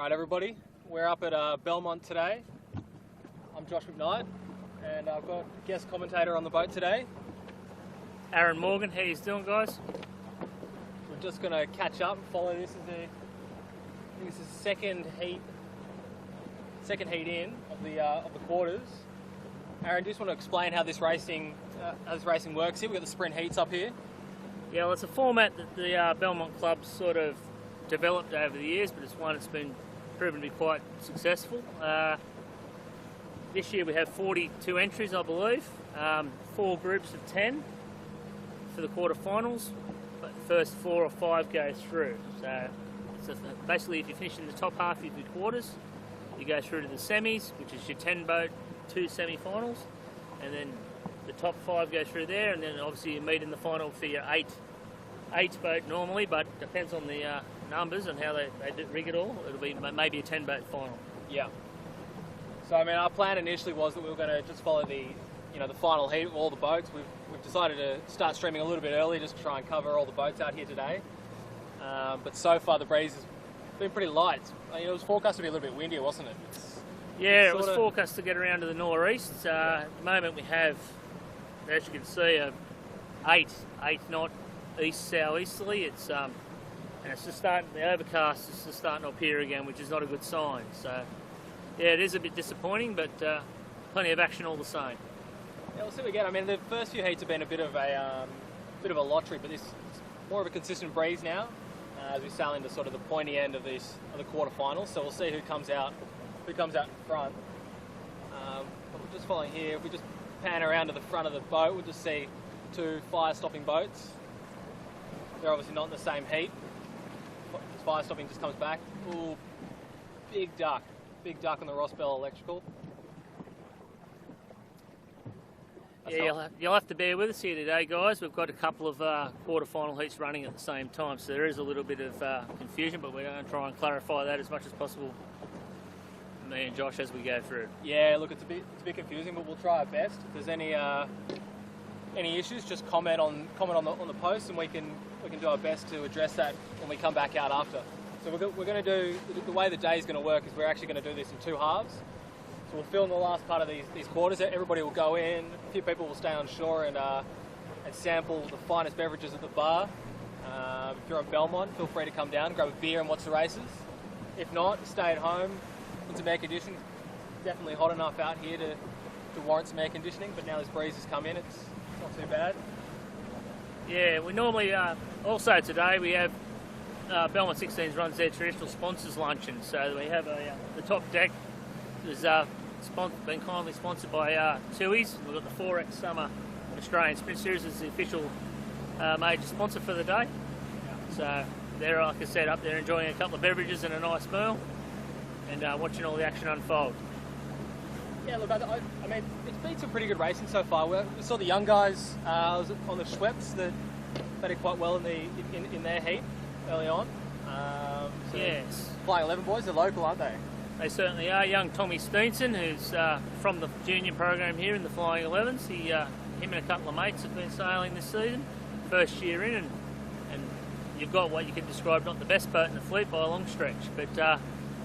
Right, everybody, we're up at Belmont today. I'm Josh McKnight, and I've got a guest commentator on the boat today. Aaron Morgan, how you doing, guys? We're just going to catch up and follow this. I think this is the second heat in of the quarters. Aaron, do you just want to explain how this racing works here? We've got the sprint heats up here. Yeah, well, it's a format that the Belmont Club's sort of developed over the years, but it's one that's been proven to be quite successful. This year we have 42 entries, I believe, 4 groups of 10 for the quarterfinals, but the first 4 or 5 go through. So basically, if you finish in the top half of your quarters, you go through to the semis, which is your 10-boat, 2 semi-finals, and then the top 5 go through there, and then obviously you meet in the final for your 8-boat normally, but depends on the numbers and how they rig it all. It'll be maybe a 10-boat final. Yeah. So I mean, our plan initially was that we were going to just follow the final heat of all the boats. We've decided to start streaming a little bit early just to try and cover all the boats out here today. But so far the breeze has been pretty light. It was forecast to be a little bit windier, wasn't it? It was forecast to get around to the northeast. At the moment we have, as you can see, a 8 knot east southeasterly. And it's just starting, the overcast is just starting to appear again, which is not a good sign. So yeah, it is a bit disappointing, but plenty of action all the same. Yeah, we'll see what we get. I mean, the first few heats have been a bit of a lottery, but this is more of a consistent breeze now as we sail into sort of the pointy end of the quarterfinals. So we'll see who comes out in front. But we're just following here. If we just pan around to the front of the boat, we'll just see 2 fire-stopping boats. They're obviously not in the same heat. Fire stopping just comes back. Ooh, big duck on the Ross Bell Electrical. Yeah, you'll have to bear with us here today, guys. We've got a couple of quarterfinal heats running at the same time, so there is a little bit of confusion, but we're going to try and clarify that as much as possible, me and Josh, as we go through. Yeah, look, it's a bit confusing, but we'll try our best. If there's any issues, just comment on the post, and we can do our best to address that when we come back out after. So we're going to do, the way the day is going to work is we're actually going to do this in 2 halves. So we'll film the last part of these quarters. Everybody will go in. A few people will stay on shore and sample the finest beverages at the bar. If you're on Belmont, feel free to come down, grab a beer and watch the races. If not, stay at home in some air conditioning. It's definitely hot enough out here to warrant some air conditioning, but now this breeze has come in, it's not too bad. Yeah, we normally, also today we have Belmont 16s runs their traditional sponsors luncheon. So we have the top deck is been kindly sponsored by Tui's. We've got the 4X Summer Australian Sprint Series as the official major sponsor for the day. So they're, like I said, up there enjoying a couple of beverages and a nice meal and watching all the action unfold. Yeah, look, I mean, it's been some pretty good racing so far. We saw the young guys on the Schweppes that did quite well in their heat early on. So yes. Flying 11 boys, they're local, aren't they? They certainly are. Young Tommy Steenson, who's from the junior program here in the Flying 11s. Him and a couple of mates have been sailing this season, first year in, and you've got what you could describe not the best boat in the fleet by a long stretch, but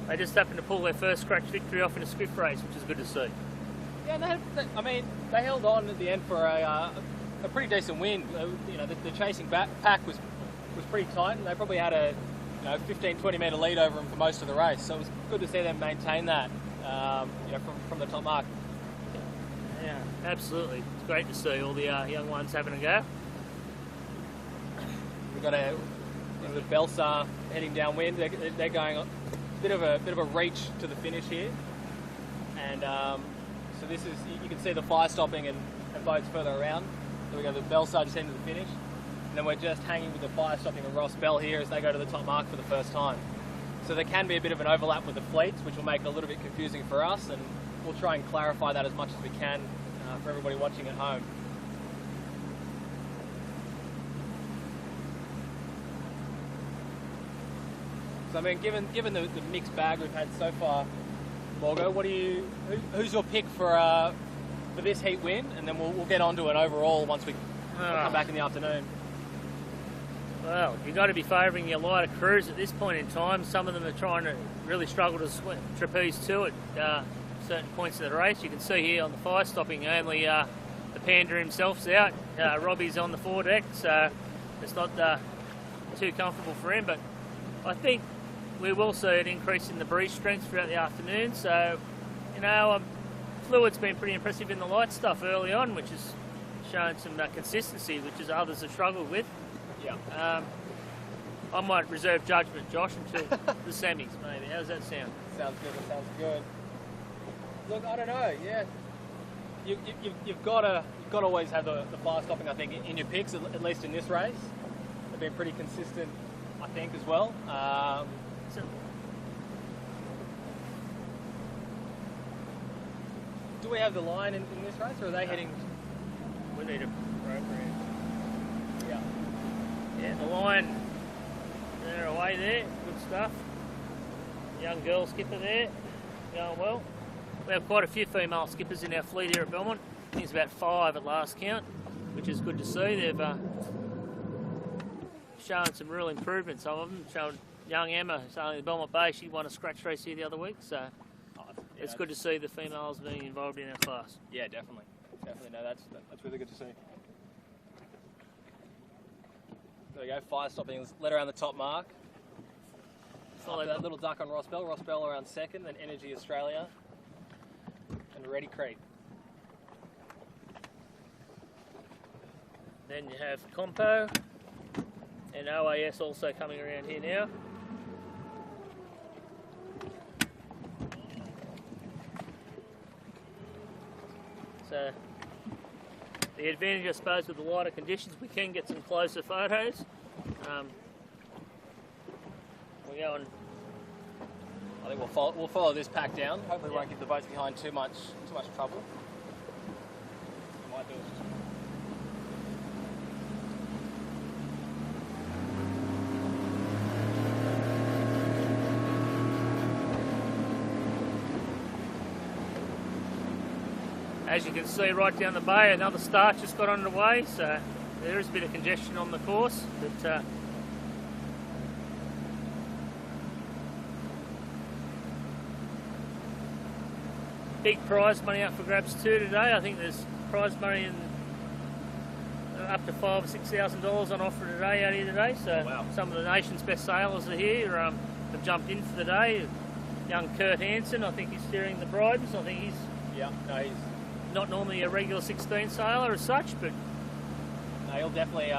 they just happened to pull their first scratch victory off in a swift race, which is good to see. Yeah, they held on at the end for a pretty decent win. The chasing pack was pretty tight, and they probably had a 15-20 metre lead over them for most of the race. So it was good to see them maintain that from the top mark. Yeah, absolutely. It's great to see all the young ones having a go. We've got the Belsar heading downwind. They're going a bit of a reach to the finish here, and so this is, you can see the fire stopping and boats further around. So we got the Belsar just heading to the finish, and then we're just hanging with the fire stopping and Ross Bell here as they go to the top mark for the first time. So there can be a bit of an overlap with the fleets, which will make it a little bit confusing for us, and we'll try and clarify that as much as we can for everybody watching at home. So I mean, given the mixed bag we've had so far, Morgo, who's your pick for this heat win? And then we'll get on to an overall once we come back in the afternoon. Well, you've got to be favouring your lighter crews at this point in time. Some of them are trying to really struggle to trapeze to at certain points of the race. You can see here on the fire stopping, only the Panda himself's out. Robbie's on the foredeck, so it's not too comfortable for him. But I think we will see an increase in the breeze strength throughout the afternoon. So, you know, fluid's been pretty impressive in the light stuff early on, which has shown some consistency, which is others have struggled with. Yeah. I might reserve judgment, Josh, until the semis, maybe. How does that sound? Sounds good. It sounds good. Look, I don't know. Yeah, you've got to always have the fire stopping. I think in your picks, at least in this race, they've been pretty consistent. I think as well. Do we have the line in this race, or are they heading? We need a program. Yeah. Yeah, the line, they're away there, good stuff. Young girl skipper there, going well. We have quite a few female skippers in our fleet here at Belmont. I think it's about 5 at last count, which is good to see. They've shown some real improvements, some of them. Shown young Emma, sailing the Belmont Bay, she won a scratch race here the other week, so it's good to see the females being involved in our class. Yeah, definitely. No, that's really good to see. There we go, fire stopping, let around the top mark. Follow that little duck on Ross Bell. Ross Bell around second, then Energy Australia and Ready Creek. Then you have Compo and OAS also coming around here now. So the advantage, I suppose, with the lighter conditions, we can get some closer photos. We go and I think we'll follow this pack down. Hopefully, we won't give the boats behind too much trouble. Might do it. As you can see right down the bay, another start just got underway, so there is a bit of congestion on the course, but big prize money up for grabs too today. I think there's prize money up to $5,000 or $6,000 on offer today out here today. So wow. Some of the nation's best sailors are here. Have jumped in for the day. Young Kurt Hansen, I think he's steering the Bridens. I think he's he's not normally a regular 16 sailor as such, but he'll definitely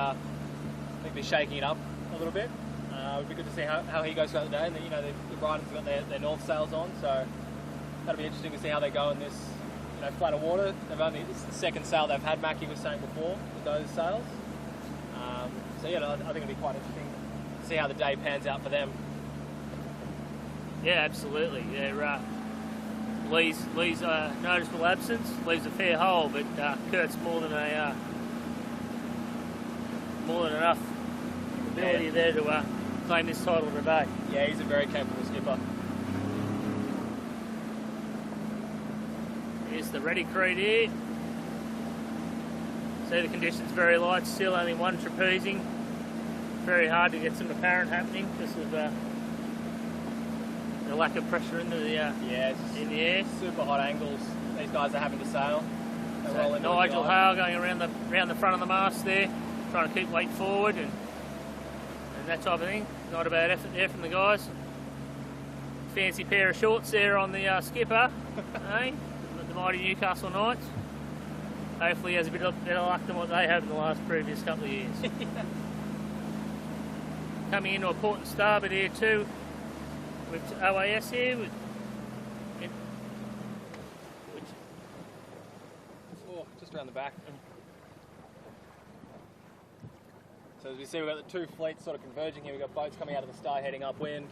be shaking it up a little bit. It'd be good to see how he goes throughout the day. And the Bridens have got their north sails on, so that'll be interesting to see how they go in this flatter water. It's the second sail they've had, Mackie was saying before, with those sails. So I think it'll be quite interesting to see how the day pans out for them. Yeah, absolutely. Yeah, Lee's noticeable absence leaves a fair hole, but Kurt's more than enough ability there to claim this title today. Yeah, he's a very capable skipper. Here's the Ready Creek here. See the conditions very light still, only one trapezing. Very hard to get some apparent happening because of the lack of pressure in the air. Super hot angles these guys are having to sail. So Nigel Hale going around the front of the mast there, trying to keep weight forward and that type of thing. Not a bad effort there from the guys. Fancy pair of shorts there on the skipper, eh? The mighty Newcastle Knights. Hopefully he has a bit better luck than what they have in the previous couple of years. Coming into a port and starboard here too, with OAS here. Just around the back. So as we see, we've got the two fleets sort of converging here. We've got boats coming out of the star heading upwind.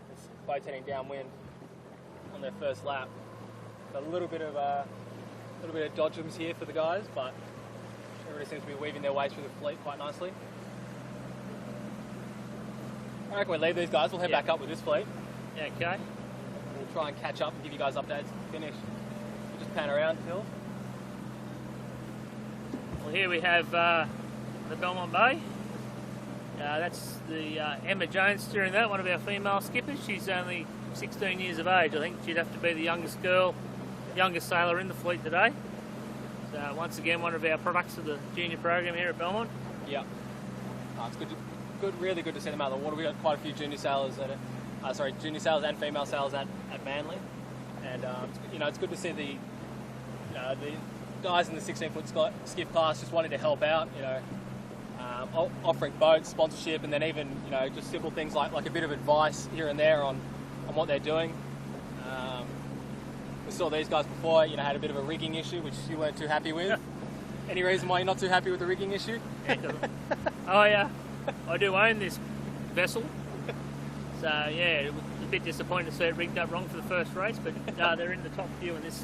There's boats heading downwind on their first lap. So a little bit of dodgems here for the guys, but everybody seems to be weaving their way through the fleet quite nicely. I reckon we leave these guys. We'll head back up with this fleet. Yeah, okay. We'll try and catch up and give you guys updates. Finish. We'll just pan around, Phil. Well, here we have the Belmont Bay. That's the Emma Jones steering that, one of our female skippers. She's only 16 years of age. I think she'd have to be the youngest sailor in the fleet today. So once again, one of our products of the junior program here at Belmont. Yeah. It's really good to see them out of the water. We've got quite a few junior sailors junior sailors and female sailors at Manly. And, it's good to see the guys in the 16-foot skiff class just wanting to help out, offering boats, sponsorship, and then even, just simple things like a bit of advice here and there on what they're doing. We saw these guys before, had a bit of a rigging issue, which you weren't too happy with. Any reason why you're not too happy with the rigging issue? I do own this vessel, so yeah, it was a bit disappointing to see it rigged up wrong for the first race, but they're in the top few in this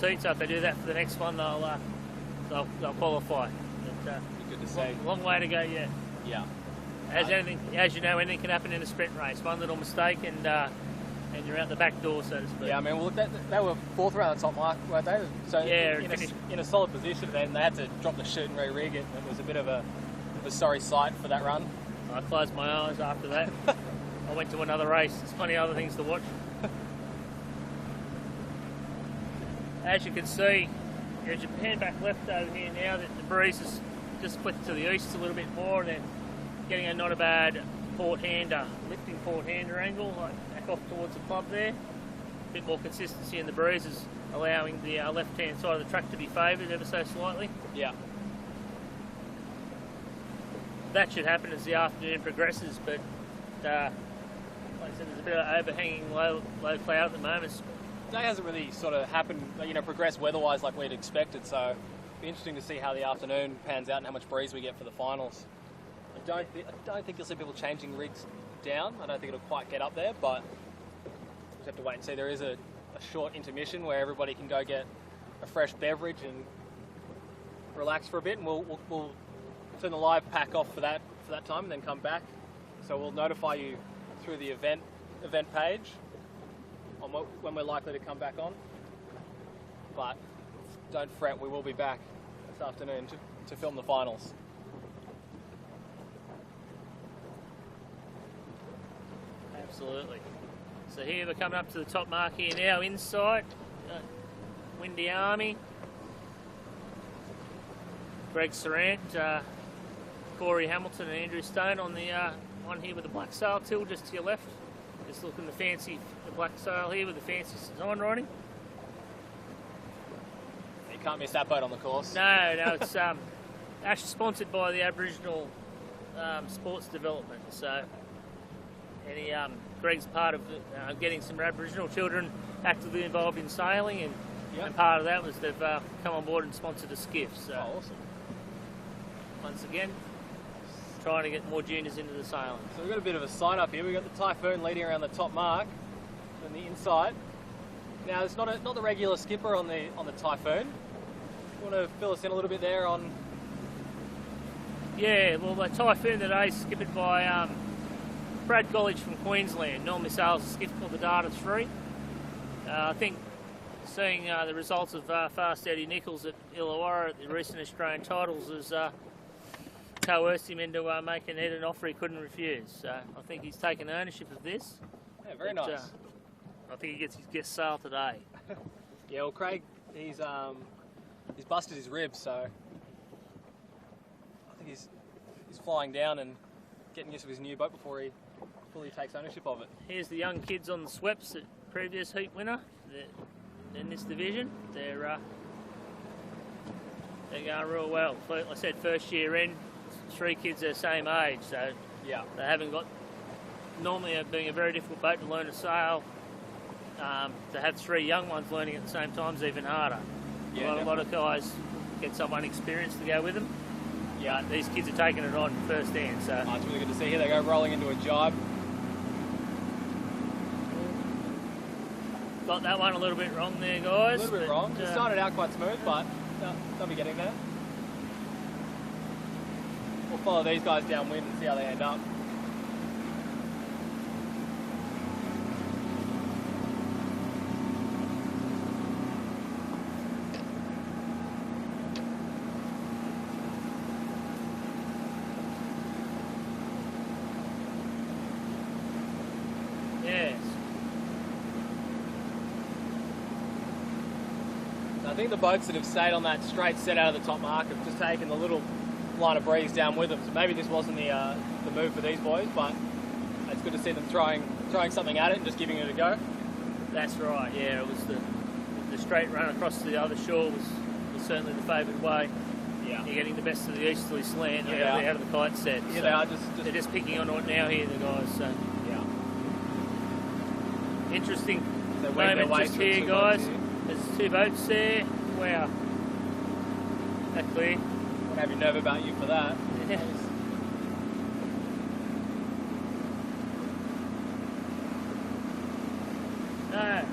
heat, so if they do that for the next one, they'll qualify. But, good to see. Long way to go yet. Yeah. As you know, anything can happen in a sprint race. One little mistake and you're out the back door, so to speak. Yeah, I mean, they were fourth around the top mark, weren't they? So yeah, in a solid position, then they had to drop the chute and re-rig it, and it was a bit of a sorry sight for that run. I closed my eyes after that. I went to another race. There's plenty of other things to watch. As you can see, as you pan back left over here now, that the breeze has just flipped to the east a little bit more, and then getting a not a bad lifting port-hander angle, like back off towards the club there. A bit more consistency in the breeze is allowing the left-hand side of the track to be favoured ever so slightly. Yeah. That should happen as the afternoon progresses, but like I said, there's a bit of overhanging low cloud at the moment. Today hasn't really sort of happened, progressed weather-wise like we'd expected, so it'll be interesting to see how the afternoon pans out and how much breeze we get for the finals. I don't think you'll see people changing rigs down. I don't think it'll quite get up there, but we'll just have to wait and see. There is a short intermission where everybody can go get a fresh beverage and relax for a bit, and we'll turn the live pack off for that time and then come back. So we'll notify you through the event page on when we're likely to come back on. But don't fret, we will be back this afternoon to film the finals. Absolutely. So here we're coming up to the top mark here now, inside. Windy Army. Greg Sarant, Corey Hamilton and Andrew Stone on the one here with the black sail till just to your left. Just looking the black sail here with the fancy design writing. You can't miss that boat on the course. No, it's actually sponsored by the Aboriginal Sports Development. So Greg's part of getting some Aboriginal children actively involved in sailing, and part of that was they've come on board and sponsored a skiff. So awesome. Once again, trying to get more juniors into the sailing. So we've got a bit of a sign up here. We've got the Typhoon leading around the top mark on the inside. Now it's not the regular skipper on the Typhoon. You want to fill us in a little bit there on? Yeah, well, the Typhoon today is skipped by Brad Gollidge from Queensland. Normally sails a skiff called the Data 3. I think seeing the results of Fast Eddie Nichols at Illawarra at the recent Australian titles has coerced him into making Ed an offer he couldn't refuse. So I think he's taken ownership of this. Yeah, very nice. I think he gets his guest sail today. Yeah, well, Craig, he's busted his ribs, so I think he's flying down and getting used to his new boat before he fully takes ownership of it. Here's the young kids on the sweeps, the previous heat winner in this division. They're going real well. Like I said, first year in, 3 kids their same age, so yeah, they haven't got. Normally, being a very difficult boat to learn to sail, to have 3 young ones learning at the same time is even harder. Yeah, a lot of guys get someone experienced to go with them. Yeah, these kids are taking it on first hand. So it's really good to see. Here they go rolling into a jibe. Got that one a little bit wrong there, guys. A little bit wrong. It started out quite smooth, but they'll be getting there. We'll follow these guys downwind and see how they end up. I think the boats that have stayed on that straight set out of the top mark have just taken the little line of breeze down with them. So maybe this wasn't the move for these boys, but it's good to see them throwing something at it and just giving it a go. That's right. Yeah, it was the straight run across the other shore was certainly the favoured way. Yeah. You're getting the best of the easterly slant Yeah. out of the kite set. Yeah, so they are they're just picking on it now here, the guys. So yeah. interesting So wing their moment way just through here, two guys. boats here. There's 2 boats there. Wow. That clear. Won't have your nerve about you for that. Yeah. No.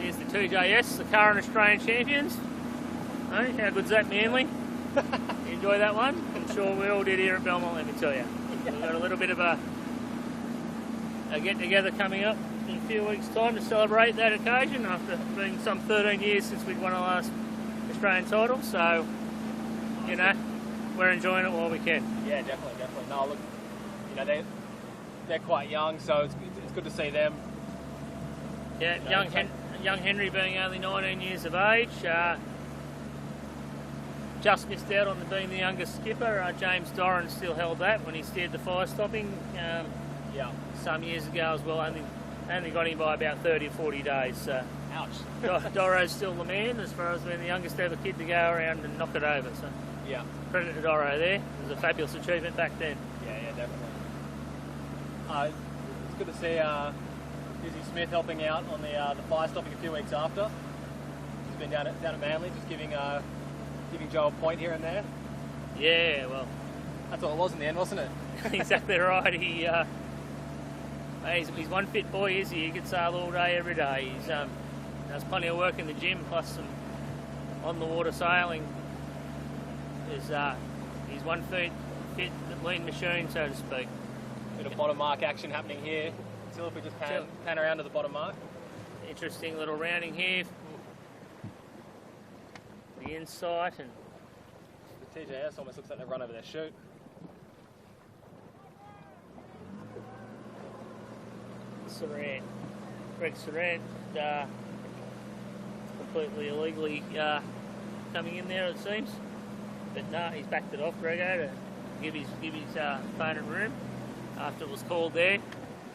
Here's the 2JS, the current Australian champions. Hey, how good's that, Manly? You enjoy that one? I'm sure we all did here at Belmont, let me tell you. We've got a little bit of a get-together coming up in a few weeks' time to celebrate that occasion after being some 13 years since we'd won our last Australian title. So, you know, we're enjoying it while we can. Yeah, definitely. No, look, you know, they're quite young, so it's good to see them. Yeah, young Henry being only 19 years of age, just missed out on being the youngest skipper. James Doran still held that when he steered the fire stopping some years ago as well. Only got him by about 30 or 40 days. So. Ouch. Doro's still the man as far as being the youngest ever kid to go around and knock it over. So Yeah. credit to Doro there. It was a fabulous achievement back then. Yeah, definitely. It's good to see Izzy Smith helping out on the fire stopping a few weeks after. He's been down at Manly, just giving Joe a point here and there. Yeah, well, that's all it was in the end, wasn't it? Exactly right. He's one fit boy, is he? He can sail all day, every day. He's does plenty of work in the gym, plus some on the water sailing. He's one fit, lean machine, so to speak. Bit of bottom mark action happening here. Still, if we just pan around to the bottom mark. Interesting little rounding here. The insight and the TJS almost looks like they've run over their chute. Sarant. Greg Sarant completely illegally coming in there, it seems. But no, he's backed it off, Grego, to give his opponent room after it was called there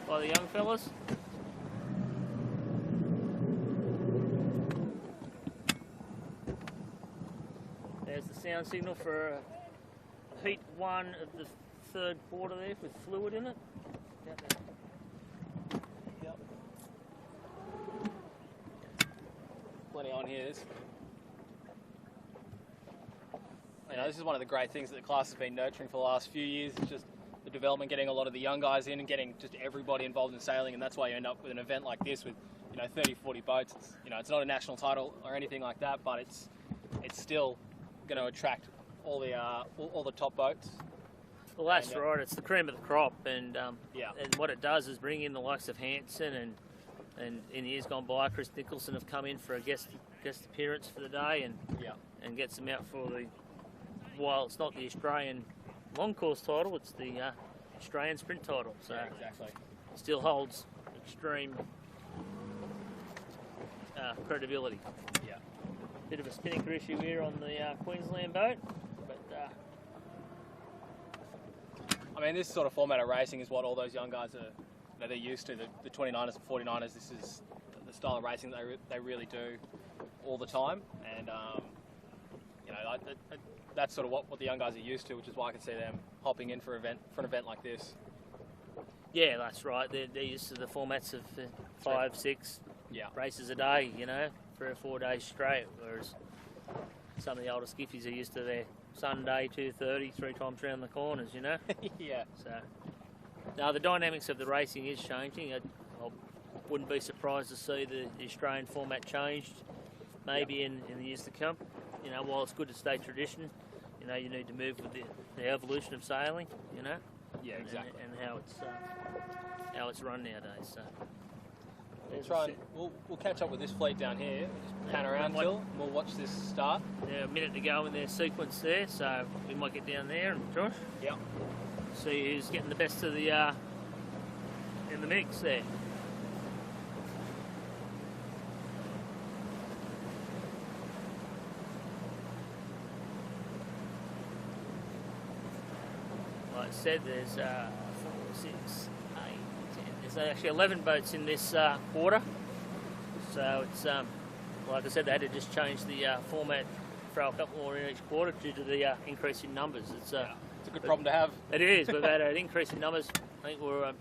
by the young fellas. There's the sound signal for heat 1 of the 3rd quarter there with fluid in it. Yep. Plenty on here. You know, this is one of the great things that the class has been nurturing for the last few years. It's just the development, getting a lot of the young guys in and getting just everybody involved in sailing, and that's why you end up with an event like this with, you know, 30, 40 boats. It's not a national title or anything like that, but it's still going to attract all the top boats. Well, that's right. It's the cream of the crop, and what it does is bring in the likes of Hanson and in years gone by, Chris Nicholson have come in for a guest appearance for the day, and gets them out for while it's not the Australian long course title, it's the Australian sprint title. So exactly. It still holds extreme credibility. Yeah. Bit of a spinnaker issue here on the Queensland boat, but I mean, this sort of format of racing is what all those young guys are they're used to. The 29ers and 49ers. This is the style of racing that they really do all the time, and that's sort of what the young guys are used to, which is why I can see them hopping in for an event like this. Yeah, that's right. They're used to the formats of 5, 6 races a day, 3 or 4 days straight, whereas some of the older skiffies are used to their Sunday 2:30, 3 times round the corners, Yeah. So, now the dynamics of the racing is changing. I wouldn't be surprised to see the Australian format changed, maybe in the years to come. While it's good to stay tradition, you need to move with the evolution of sailing, Yeah, exactly. And how it's run nowadays. So we'll catch up with this fleet down here. Just pan around till we'll watch this start. Yeah, a minute to go in their sequence there, so we might get down there and Josh. Yeah. See who's getting the best of the in the mix there. like I said, there's 4, 6, 8, 10. There's actually 11 boats in this quarter. So it's like I said, they had to just change the format, throw a couple more in each quarter due to the increase in numbers. It's a good problem to have. It is. We've had an increase in numbers. I think we're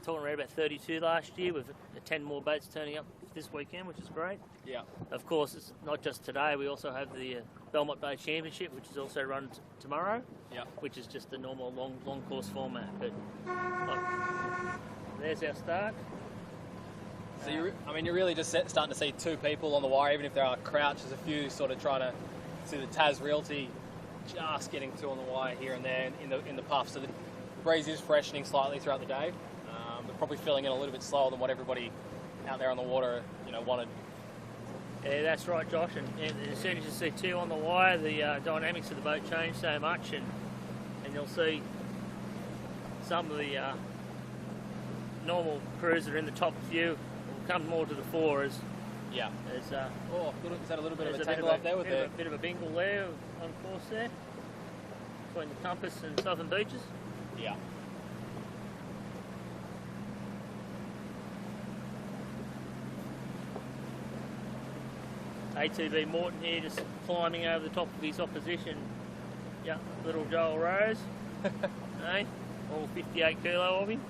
talking around about 32 last year with 10 more boats turning up this weekend, which is great. Yeah. Of course, it's not just today. We also have the Belmont Bay Championship, which is also run tomorrow. Yeah. Which is just the normal long course format. But look, there's our start. So you're really just starting to see 2 people on the wire, even if there are crouch. There's a few sort of trying to see the Tas Realty just getting 2 on the wire here and there in the puff. So the breeze is freshening slightly throughout the day, but probably filling in a little bit slower than what everybody out there on the water, wanted. Yeah, that's right, Josh. And as soon as you see 2 on the wire, the dynamics of the boat change so much, and you'll see some of the normal crews that are in the top few will come more to the fore as. Yeah. Is that a little bit of a tangle up there with a bit of a bingle there on course there between the Compass and Southern Beaches? Yeah. ATB Morton here just climbing over the top of his opposition. Yeah, little Joel Rose. Hey, all 58 kilo of him.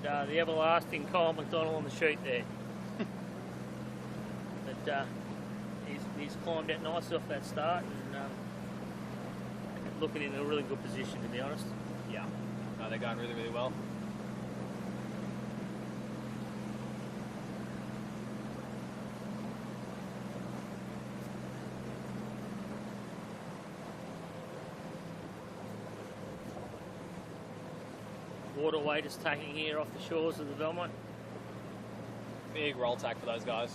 And the everlasting Kyle McDonald on the chute there. But he's climbed out nicely off that start and looking in a really good position, to be honest. Yeah, no, they're going really, really well. Waterway just taking here off the shores of the Belmont. Big roll tack for those guys.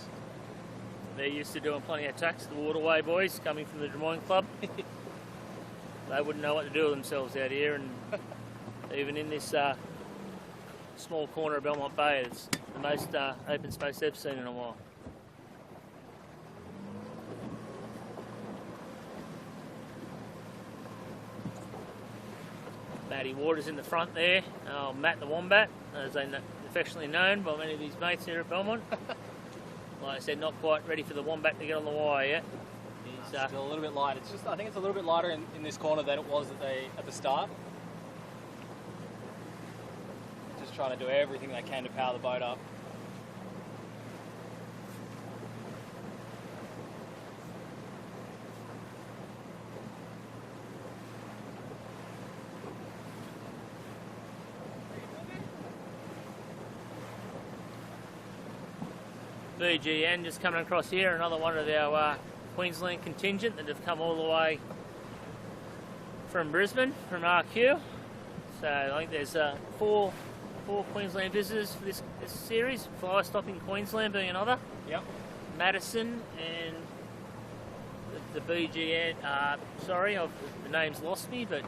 They're used to doing plenty of tacks, the Waterway boys, coming from the Des Moines Club. They wouldn't know what to do with themselves out here, and even in this small corner of Belmont Bay, it's the most open space they've seen in a while. Matty Waters in the front there, Matt the Wombat, as they're affectionately known by many of his mates here at Belmont. Like I said, not quite ready for the Wombat to get on the wire yet. He's still a little bit light. I think it's a little bit lighter in this corner than it was at the start. Just trying to do everything they can to power the boat up. BGN just coming across here, another one of our Queensland contingent that have come all the way from Brisbane, from RQ. So I think there's four Queensland visitors for this series, Fly Stopping Queensland being another. Yep. Madison and the BGN, the name's lost me, but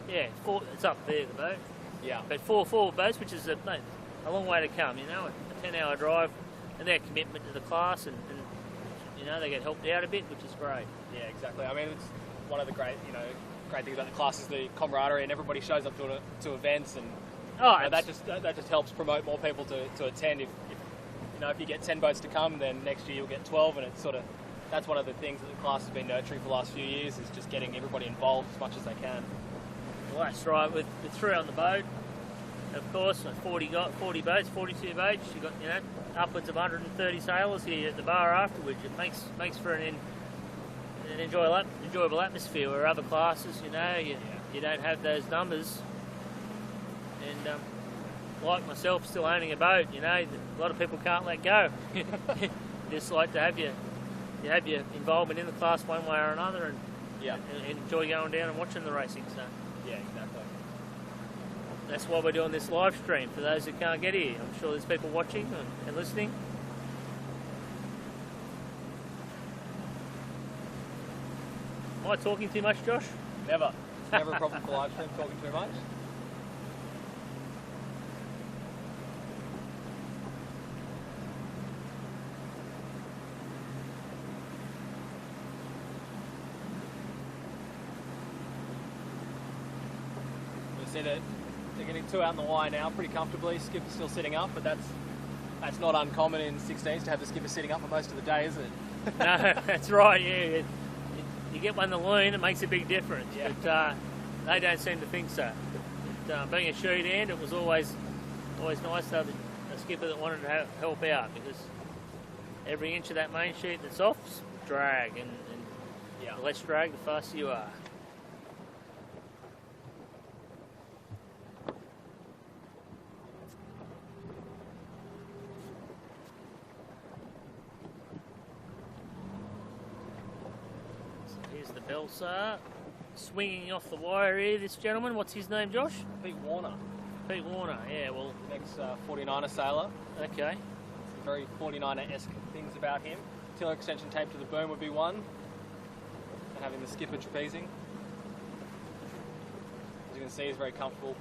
yeah, it's up there, the boat. Yeah. But four boats, which is a long way to come, a 10-hour drive. And their commitment to the class, and they get helped out a bit, which is great. Yeah, exactly. I mean, it's one of the great things about the class is the camaraderie, and everybody shows up to events, and that just helps promote more people to attend. If you get 10 boats to come, then next year you'll get 12, and it's that's one of the things that the class has been nurturing for the last few years, is just getting everybody involved as much as they can. Well, that's right. With 3 on the boat, of course, 40 boats, 42 boats. You've got upwards of 130 sailors here at the bar afterwards. It makes for an enjoyable atmosphere, where other classes, you don't have those numbers. And like myself, still owning a boat, a lot of people can't let go. Just like to have your involvement in the class one way or another, and enjoy going down and watching the racing. So yeah, exactly. That's why we're doing this live stream, for those who can't get here. I'm sure there's people watching and listening. Am I talking too much, Josh? Never. Never a problem for live stream, talking too much. getting it. They're getting 2 out in the Y now pretty comfortably. Skipper's still sitting up, but that's not uncommon in 16s to have the skipper sitting up for most of the day, is it? No, that's right. Yeah, you get one in the loon, it makes a big difference. Yeah. But they don't seem to think so. But, being a shoot hand, it was always nice to have a skipper that wanted to help out, because every inch of that main sheet that's off is drag, and Yeah. the less drag, the faster you are. So here's the Belsar, swinging off the wire here, this gentleman. What's his name, Josh? Pete Warner, Pete Warner, yeah, well, next 49er sailor. okay. Some very 49er-esque things about him. Tiller extension tape to the boom would be one. And having the skipper trapezing. As you can see, he's very comfortable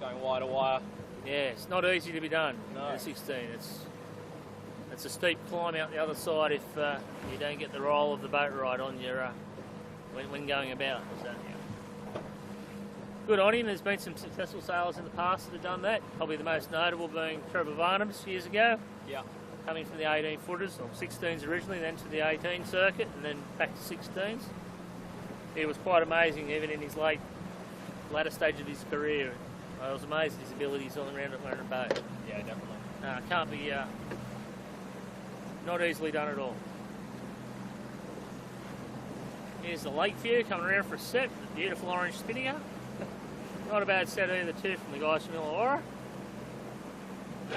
going wire to wire. Yeah, it's not easy to be done No. at 16. It's a steep climb out the other side if you don't get the roll of the boat right on your when going about. So, yeah. Good on him. There's been some successful sailors in the past that have done that. Probably the most notable being Trevor Varnums years ago, Yeah. coming from the 18 footers, or 16s originally, then to the 18 circuit, and then back to 16s. He was quite amazing even in his latter stage of his career. I was amazed at his abilities on around a boat. Yeah, definitely. Can't be not easily done at all. Here's the lake view coming around for a set with a beautiful orange spinnaker. Not a bad set either too from the guys from Illawarra.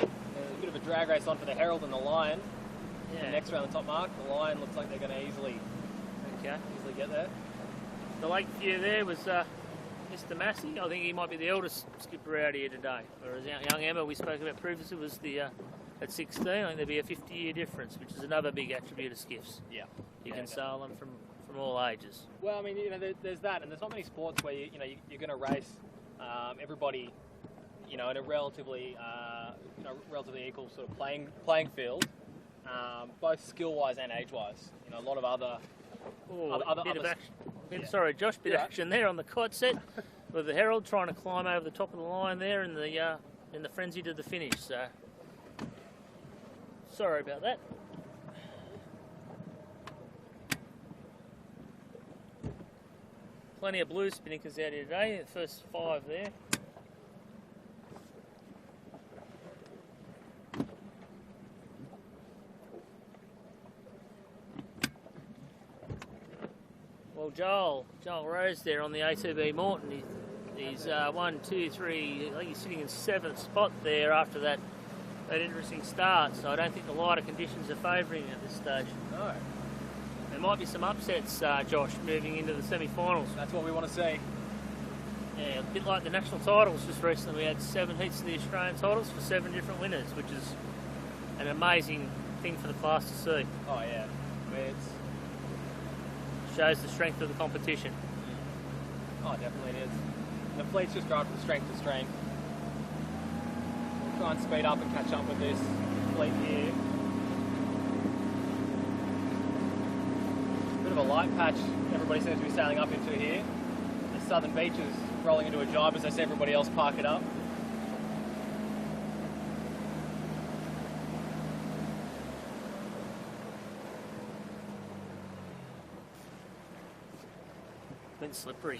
A bit of a drag race on for the Herald and the Lion. Yeah. Next around the top mark, the Lion looks like they're going to easily get there. The lake view there was Mr. Massey. I think he might be the eldest skipper out here today. Whereas young Emma we spoke about previously was the at 16. I think there'd be a 50-year difference, which is another big attribute of skiffs. Yeah. You can sail them from all ages. Well, I mean, there's that, and there's not many sports where you're going to race everybody, in a relatively equal sort of playing field, both skill-wise and age-wise. A lot of other. Bit of action. Sorry, Josh. Bit of action there on the kite set with the Herald trying to climb over the top of the line there in the frenzy to the finish. So sorry about that. Plenty of blue spinnakers out here today. The first 5 there. Well, Joel Rose there on the ATB Morton. He's 1, 2, 3. I think he's sitting in 7th spot there after that interesting start. So I don't think the lighter conditions are favouring at this stage. No. There might be some upsets, Josh, moving into the semi-finals. That's what we want to see. Yeah, a bit like the national titles just recently. We had 7 heats of the Australian titles for 7 different winners, which is an amazing thing for the class to see. Oh yeah, it Shows the strength of the competition. Oh, definitely it is. And the fleet's just going from strength to strength. We'll try and speed up and catch up with this fleet here. Bit of a light patch everybody seems to be sailing up into here. The southern beach is rolling into a jibe as they see everybody else park it up. Been slippery.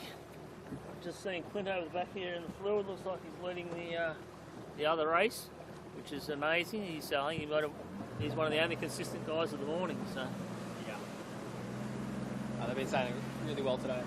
Just seeing Clint over the back here in the fluid. Looks like he's leading the other race, which is amazing. He's I think he's one of the only consistent guys of the morning. So yeah, they've been sailing really well today.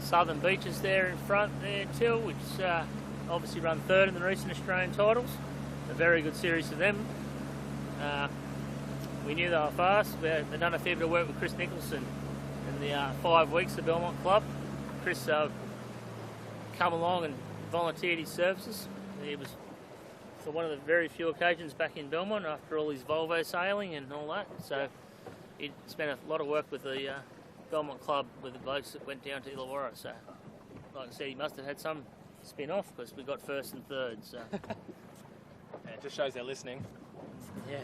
Southern Beaches there in front there too, which obviously run 3rd in the recent Australian titles. A very good series for them. We knew they were fast. They've done a fair bit of work with Chris Nicholson in the 5 weeks at Belmont Club. Chris come along and volunteered his services. He was, for one of the very few occasions, back in Belmont after all his Volvo sailing and all that. So he spent a lot of work with the Belmont Club with the blokes that went down to Illawarra. So like I said, he must have had some spin off because we got first and third. So Yeah, it just shows they're listening. yeah,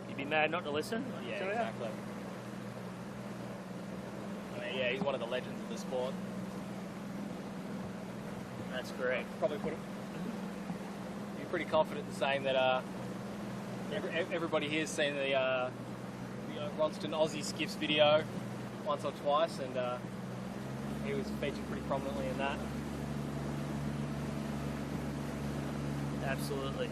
you'd be mad not to listen. Yeah, to exactly. I mean, yeah, he's one of the legends of the sport. That's correct. Probably put it. You're pretty confident in saying that everybody here's seen the Ronston Aussie Skiffs video once or twice, and he was featured pretty prominently in that. Absolutely.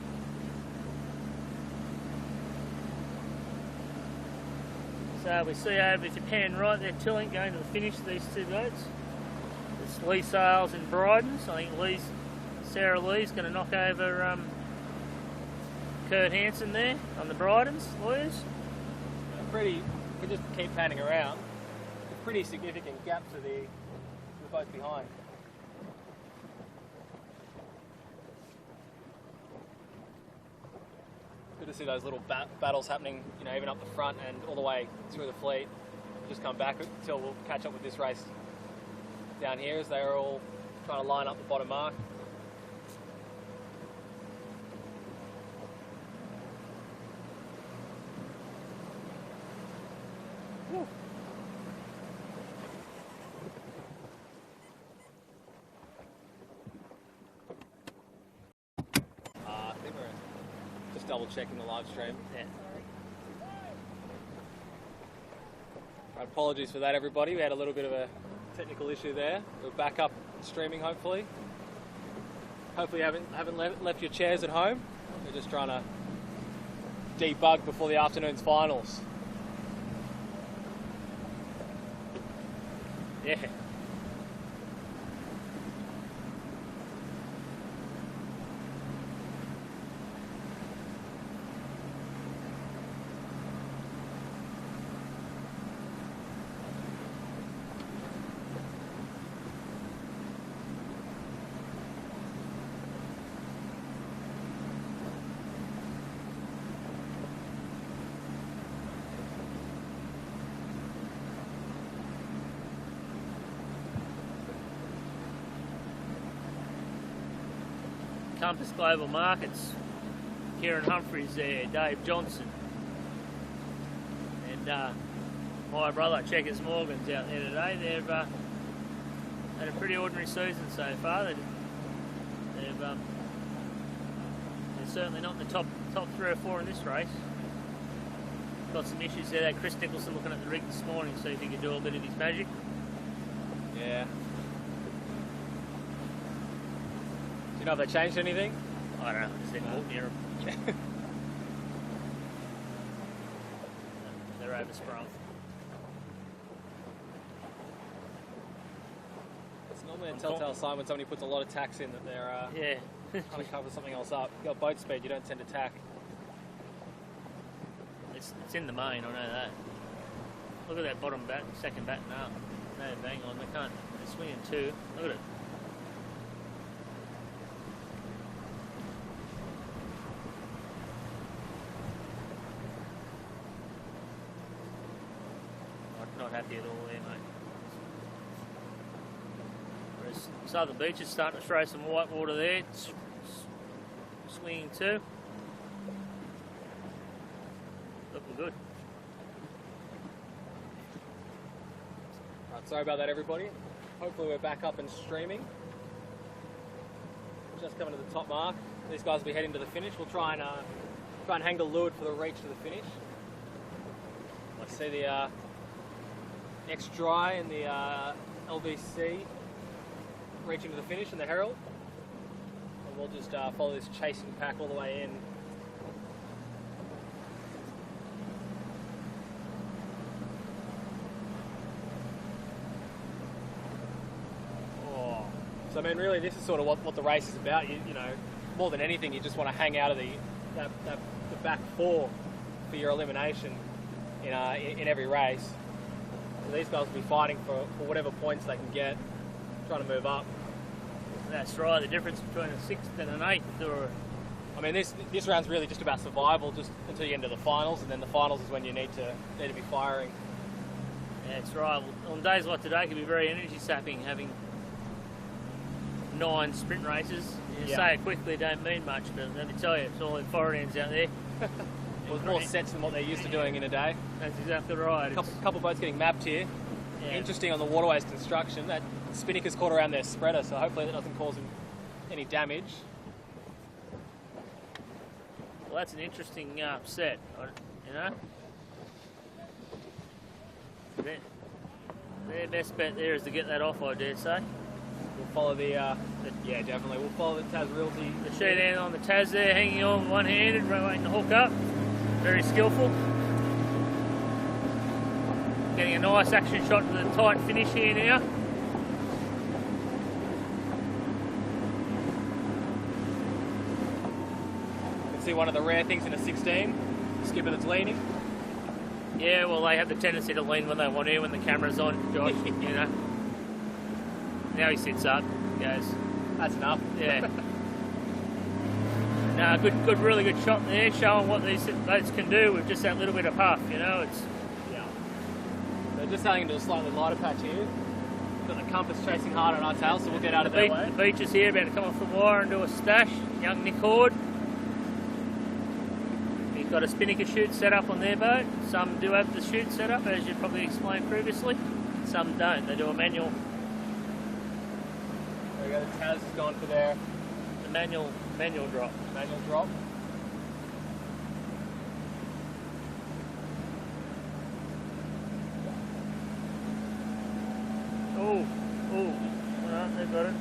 So we see over to pan right there, Tilling going to the finish of these two boats. It's Lee Sales and Brydens. I think Sarah Lee's going to knock over Kurt Hansen there on the Brydens lawyers. Pretty, we just keep panning around. A pretty significant gap to the boat behind. Good to see those little battles happening, you know, even up the front and all the way through the fleet. Just come back until we'll catch up with this race down here as they're all trying to line up the bottom mark. Woo. I think we're just double checking the live stream. Yeah. Right, apologies for that, everybody. We had a little bit of a technical issue there. We're back up streaming, hopefully. Hopefully you haven't left your chairs at home. We're just trying to debug before the afternoon's finals. Yeah. Compass Global Markets, Kieran Humphreys there, Dave Johnson, and my brother Checkers Morgan's out there today. They've had a pretty ordinary season so far. They're certainly not in the top 3 or 4 in this race. Got some issues there. Chris Nicholson looking at the rig this morning, see if he can do a bit of his magic. Yeah. Do you know if they changed anything? I don't know, just didn't walk near them. They're oversprung. It's normally a telltale sign when somebody puts a lot of tacks in that they're trying to cover something else up. You've got boat speed, you don't tend to tack. It's in the main, I know that. Look at that bottom bat, second bat now. No, bang on, they're swinging 2. Look at it. Not happy at all there, mate. Whereas Southern Beach is starting to throw some white water there. It's swinging 2. Looking good. Right, sorry about that, everybody. Hopefully we're back up and streaming. Just coming to the top mark. These guys will be heading to the finish. We'll try and hang the leeward for the reach to the finish. I see the Next Dry and the LBC reaching to the finish and the Herald. And we'll just follow this chasing pack all the way in. Oh. So I mean, really, this is sort of what the race is about. You know, more than anything, you just want to hang out of the back 4 for your elimination in every race. So these guys will be fighting for whatever points they can get, trying to move up. That's right, the difference between a 6th and an 8th. I mean, this round's really just about survival, just until you get into the finals, and then the finals is when you need to be firing. Yeah, that's right. Well, on days like today, it can be very energy sapping having 9 sprint races. You Yeah. say it quickly, don't mean much, but let me tell you, it's all in foreigners out there. Well, it's more sets than what they're used to doing in a day. That's exactly right. Couple boats getting mapped here. Yeah. Interesting on the waterways construction. That spinnaker's caught around their spreader, so hopefully that doesn't cause them any damage. Well, that's an interesting set, you know. Their best bet there is to get that off, I dare say. We'll follow yeah, definitely. We'll follow the Taz Realty. The sheet end on the Taz there, hanging on one-handed, waiting to hook up. Very skillful. Getting a nice action shot with a tight finish here now. You can see one of the rare things in a 16, the skipper that's leaning. Yeah, well, they have the tendency to lean when they want to, when the camera's on, Josh, you know. Now he sits up, goes. That's enough. Yeah. No, really good shot there, showing what these boats can do with just that little bit of puff, you know. It's Yeah. So just sailing into a slightly lighter patch here. Got the compass chasing hard on our tail, so we'll get out of their way. The beach is here, about to come off the wire and do a stash. Young Nick Horde. He's got a spinnaker chute set up on their boat. Some do have the chute set up, as you probably explained previously. Some don't. They do a manual. There we go. The Taz has gone for their Manual drop. manual drop. Oh, well, they've got it.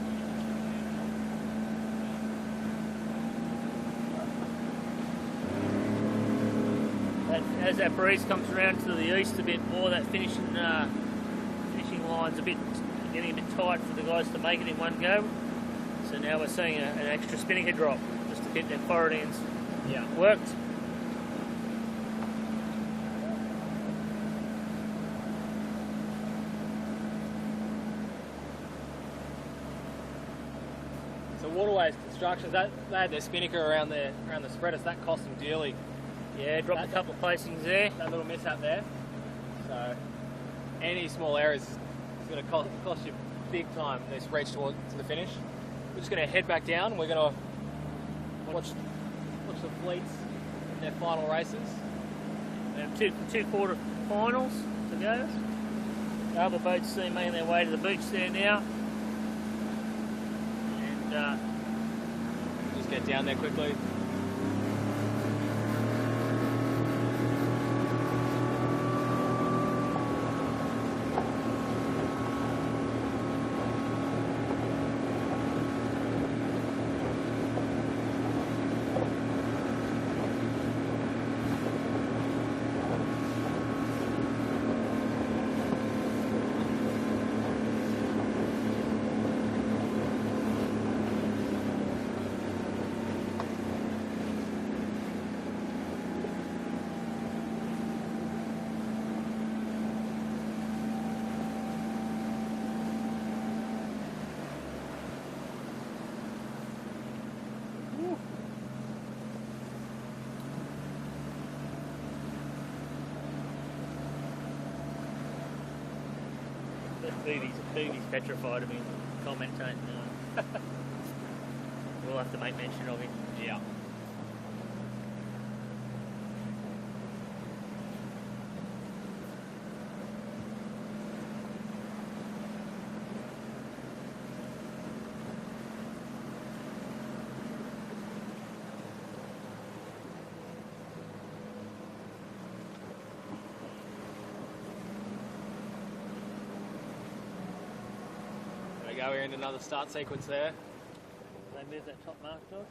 As that breeze comes around to the east a bit more, that finishing line's getting a bit tight for the guys to make it in one go. So now we're seeing an extra spinnaker drop just to keep them forward ends worked. So waterways constructions, they had their spinnaker around the spreader, so that cost them dearly. Yeah, dropped a couple of placings there. That little mishap there. So any small errors is going to cost you big time this reach to the finish. We're just going to head back down. We're going to watch the fleets in their final races. We have two quarterfinals to go. The other boats seem making their way to the beach there now. And just get down there quickly. Phoebe's petrified of me commentating. We'll have to make mention of him. Yeah. There we go, we're in another start sequence there. They move that top marker over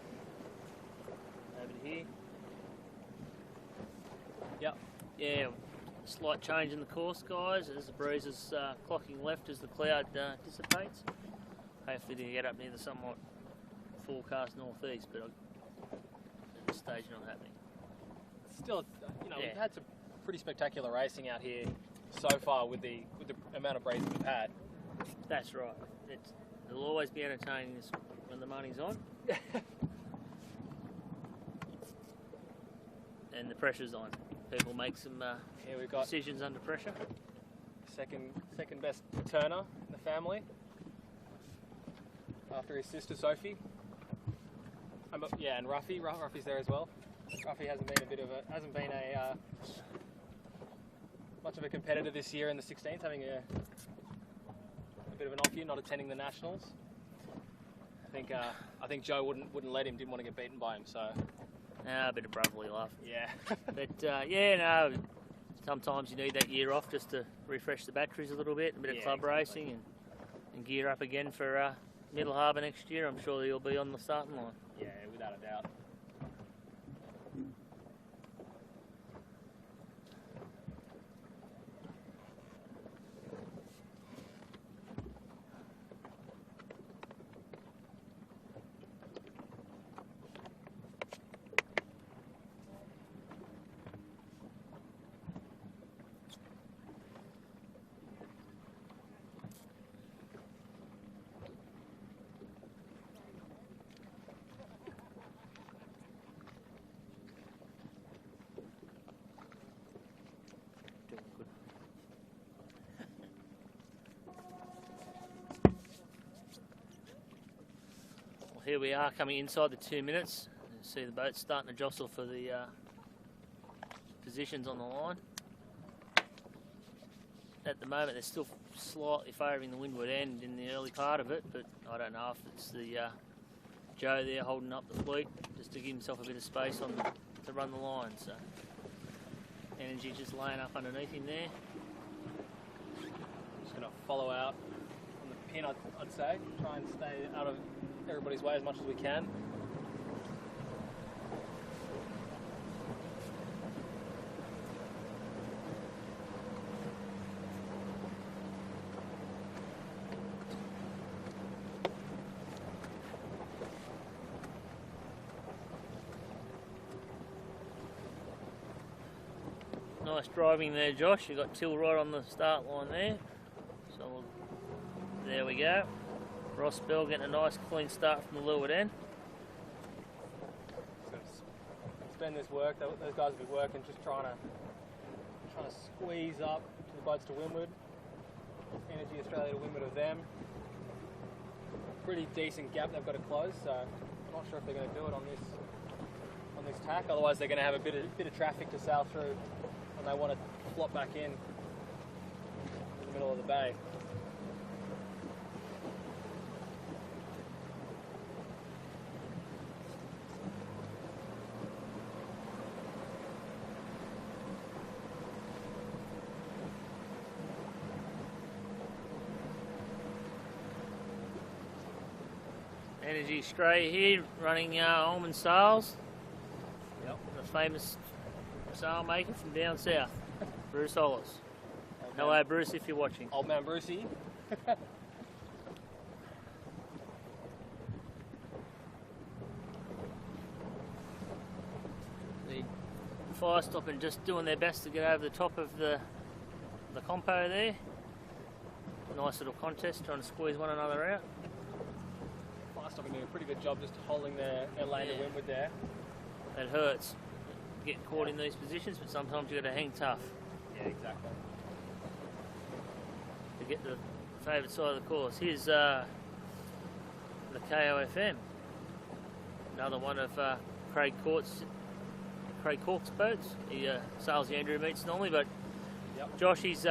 to here. Yep. Yeah, slight change in the course, guys, as the breeze is clocking left as the cloud dissipates. Hopefully to get up near the somewhat forecast northeast, but at this stage not happening. Still, you know, Yeah. we've had some pretty spectacular racing out here so far with the amount of breeze we've had. That's right. It'll always be entertaining when the money's on. And the pressure's on. People make some Here we've got decisions under pressure. second best turner in the family. after his sister Sophie. Yeah, and Ruffy's there as well. Ruffy hasn't been much of a competitor this year in the 16s, having a bit of an off year, not attending the nationals. I think Joe wouldn't let him, didn't want to get beaten by him, so. A bit of brotherly love. Yeah. But yeah, no, sometimes you need that year off just to refresh the batteries a little bit, a bit of club racing, and gear up again for Middle Harbour next year. I'm sure you'll be on the starting line. Yeah, without a doubt. Here we are coming inside the 2 minutes. You see the boat starting to jostle for the positions on the line. At the moment they're still slightly favouring the windward end in the early part of it, but I don't know if it's the Joe there holding up the fleet just to give himself a bit of space to run the line. So Energy just laying up underneath him there. Just going to follow out on the pin, I'd say. Try and stay out of everybody's way as much as we can. Nice driving there, Josh. You got Till right on the start line there. So there we go. Ross Bell getting a nice clean start from the leeward end. Spend this work. Those guys will be working, just trying to squeeze up to the boats to windward. Energy Australia to windward of them. Pretty decent gap they've got to close. So I'm not sure if they're going to do it on this tack. Otherwise, they're going to have a bit of traffic to sail through, and they want to flop back in the middle of the bay. Energy Stray here running Almond Sails. Yep. The famous sail maker from down south, Bruce Hollis. Hello, Bruce, if you're watching. Old man Brucey. The fire stopping just doing their best to get over the top of the compo there. Nice little contest, trying to squeeze one another out. Stopping doing a pretty good job just holding their lane to windward there. It hurts getting caught in these positions, but sometimes you've got to hang tough. Yeah, exactly. To get the favoured side of the course. Here's the KOFM. Another one of Craig Cork's boats. He sails the Andrew meets normally, but Josh, he's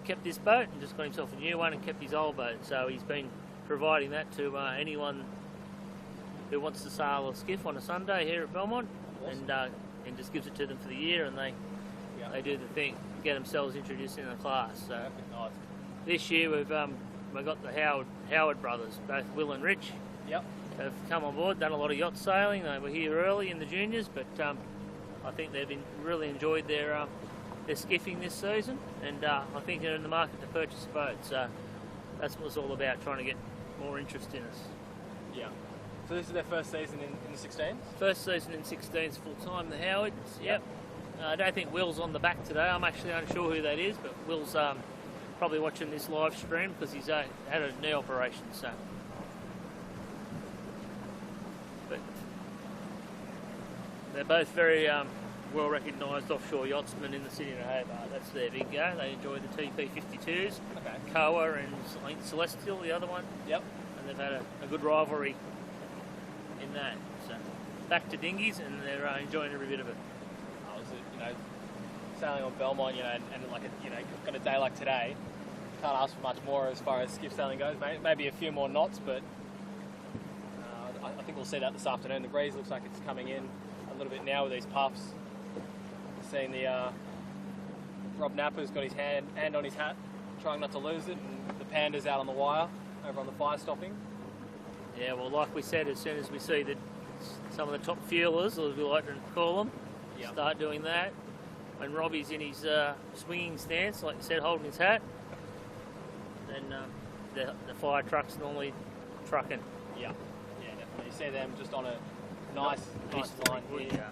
kept this boat and just got himself a new one and kept his old boat. So he's been providing that to anyone who wants to sail a skiff on a Sunday here at Belmont. Awesome. And just gives it to them for the year, and they do the thing, get themselves introduced in the class. So nice. This year we've got the Howard brothers, both Will and Rich. Yep. Have come on board, done a lot of yacht sailing. They were here early in the juniors, but I think they've really enjoyed their skiffing this season, and I think they're in the market to purchase a boat. So that's what it's all about, trying to get more interest in us. Yeah. So this is their first season in the 16s? First season in 16s full-time, the Howards, yep. I don't think Will's on the back today. I'm actually unsure who that is, but Will's probably watching this live stream because he's had a knee operation, so. But they're both very well-recognised offshore yachtsmen in the city of Hobart. That's their big go. They enjoy the TP52s. Okay. Koa and I think Celestial, the other one. Yep. And and they've had a good rivalry in that. So back to dinghies, and they're enjoying every bit of it. I was, sailing on Belmont, and like on a day like today, can't ask for much more as far as skiff sailing goes. Maybe a few more knots, but I think we'll see that this afternoon. The breeze looks like it's coming in a little bit now with these puffs. Seeing the Rob Napper's got his hand on his hat, trying not to lose it, and the Panda's out on the wire over on the fire stopping. Yeah, well, like we said, as soon as we see that some of the top fuelers, as we like to call them, start doing that, when Robbie's in his swinging stance, like you said, holding his hat, then the fire truck's normally trucking. Yeah, definitely. You see them just on a nice line here. Yeah.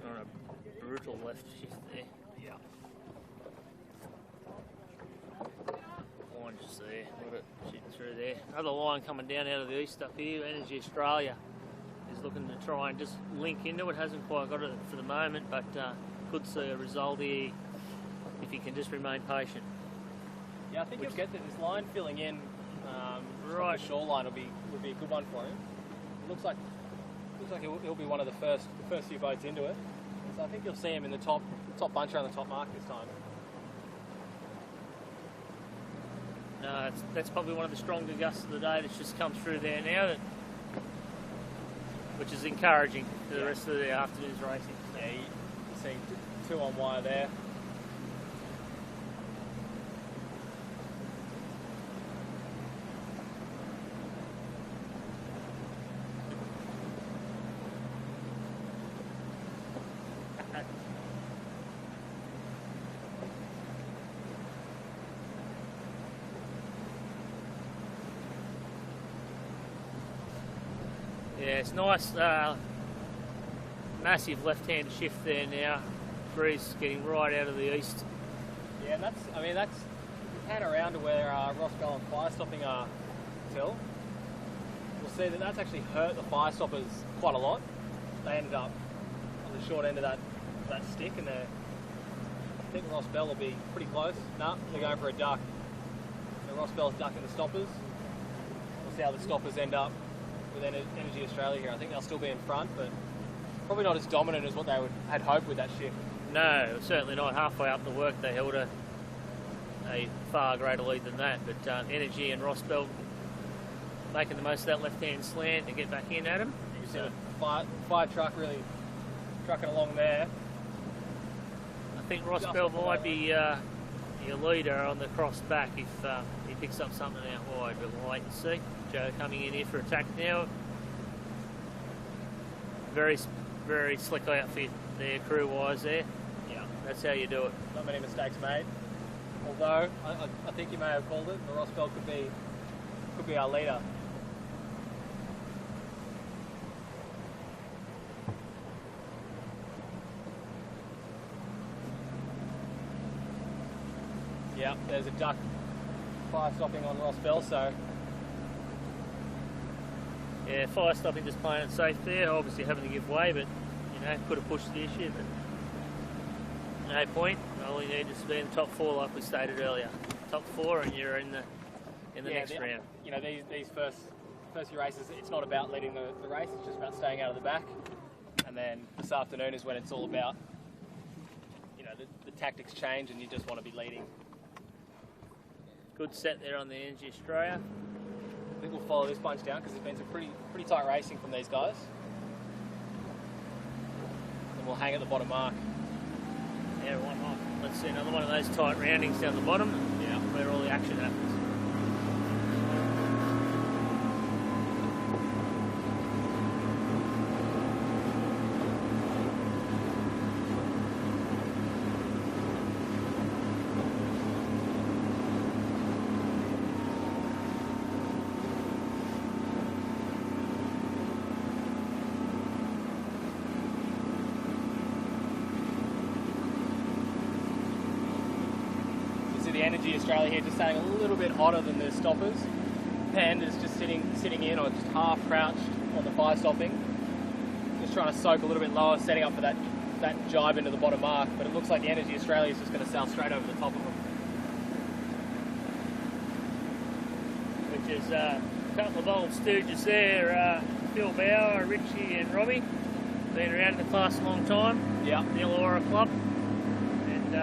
On a brutal left shift there. Yeah. Line just there, got it shooting through there. Another line coming down out of the east up here. Energy Australia is looking to try and just link into it. Hasn't quite got it for the moment, but could see a result here if he can just remain patient. Yeah, I think he'll get this line filling in right. The shoreline would be a good one for him. It looks like he'll be one of the first few boats into it. So I think you'll see him in the top bunch around the top mark this time. No, that's probably one of the stronger gusts of the day that's just come through there now, which is encouraging for the rest of the afternoon's racing. Yeah, you see two on wire there. Yeah, it's nice, massive left-hand shift there now. Breeze getting right out of the east. Yeah, and that's if you pan around to where Ross Bell and fire stopping are, Phil, we'll see that's actually hurt the fire stoppers quite a lot. They ended up on the short end of that stick, and I think Ross Bell will be pretty close. No, they're going for a duck. So Ross Bell's ducking the stoppers. We'll see how the stoppers end up with Energy Australia here. I think they'll still be in front, but probably not as dominant as what they had hoped with that shift. No, certainly not. Halfway up the work they held a far greater lead than that, but Energy and Ross Bell making the most of that left-hand slant to get back in at him. You see the fire truck really trucking along there. I think Ross Bell might be your leader on the cross back if he picks up something out wide, but we'll wait and see. Joe coming in here for attack now. Very, very slick outfit there, crew-wise there. Yeah. That's how you do it. Not many mistakes made. Although, I think you may have called it, but Ross Bell could be our leader. Yeah, there's a duck fire stopping on Ross Bell, so... Yeah, fire stopping just playing it safe there, obviously having to give way, but could have pushed the issue, but no point. All you need is to be in the top four like we stated earlier. Top four and you're in the next round. These first few races, it's not about leading the race, it's just about staying out of the back. And then this afternoon is when it's all about, the tactics change and you just want to be leading. Good set there on the Energy Australia. I think we'll follow this bunch down because there's been some pretty tight racing from these guys. And we'll hang at the bottom mark. Yeah, why not? Let's see another one of those tight roundings down the bottom. Yeah. Where all the action happens. The Energy Australia here just staying a little bit hotter than the stoppers. Panda's just sitting in or just half crouched on the fire stopping. Just trying to soak a little bit lower, setting up for that that jibe into the bottom mark, but it looks like the Energy Australia is just going to sail straight over the top of them. Which is a couple of old stooges there, Phil Bauer, Richie and Robbie. Been around in the class a long time. Yeah. The Illawarra Club. And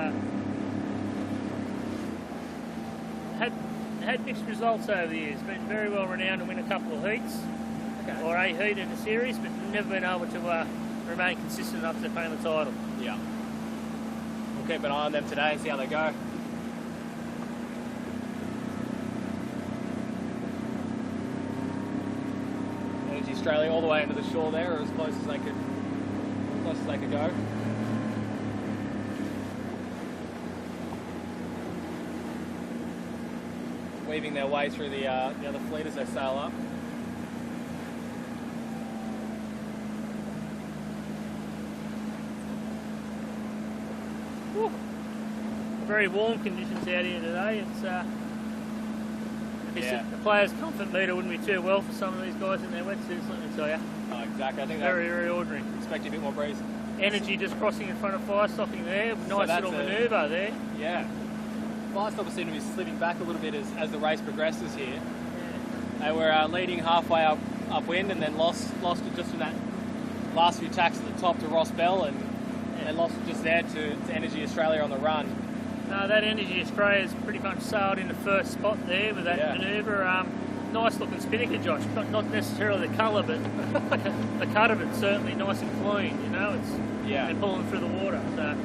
had mixed results over the years. Been very well renowned to win a couple of heats. Okay. Or a heat in a series, but never been able to remain consistent enough to claim the title. Yeah. We'll keep an eye on them today and see how they go. Energy Australia all the way into the shore there, or as close as they could go. Weaving their way through the other fleet as they sail up. Whew. Very warm conditions out here today. It's the players' comfort meter wouldn't be too well for some of these guys in their wetsuits, let me tell you. Oh, exactly. I think very ordinary. Expecting a bit more breeze. Energy just crossing in front of fire stopping there. Nice little manoeuvre there. Yeah. Fire stoppers seem to be slipping back a little bit as the race progresses here. Yeah. They were leading halfway upwind and then lost it just in that last few tacks at the top to Ross Bell, and they lost it just there to Energy Australia on the run. No, that Energy Australia's pretty much sailed in the first spot there with that manoeuvre. Nice looking spinnaker, Josh. Not necessarily the colour, but the cut of it certainly nice and clean. You know, they're pulling through the water. So.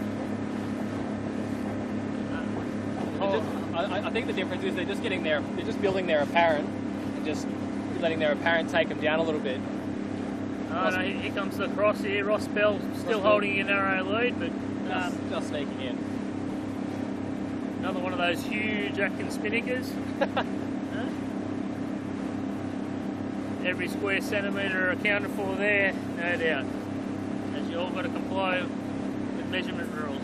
I think the difference is they're just building their apparent and just letting their apparent take them down a little bit. Oh no, here comes the cross here. Ross Bell still holding a narrow lead, but just sneaking in. Another one of those huge Atkins spinnakers. Every square centimetre accounted for there, no doubt. As you all got to comply with measurement rules.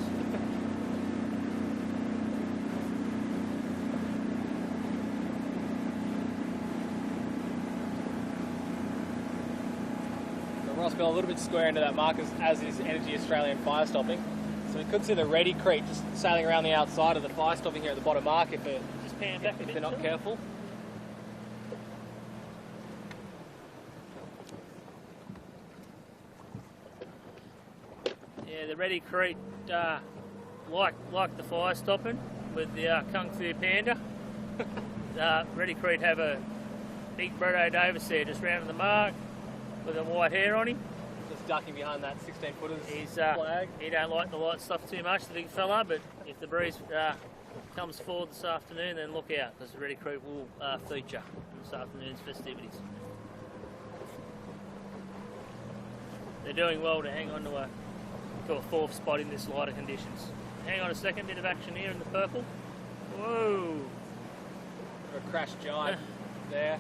Ross Bell a little bit square into that mark as is Energy Australian fire stopping. So we could see the Ready Creek just sailing around the outside of the fire stopping here at the bottom mark if they're not careful. Yeah, the Ready Creek like the fire stopping with the Kung Fu Panda. Ready Creek have a big Bretto Davis there just round the mark with a white hair on him. Just ducking behind that 16-footers flag. He don't like the light stuff too much, the big fella, but if the breeze comes forward this afternoon, then look out, because the Ready Creek will feature in this afternoon's festivities. They're doing well to hang on to a fourth spot in this lighter conditions. Hang on a second, bit of action here in the purple. Whoa! A crash giant there.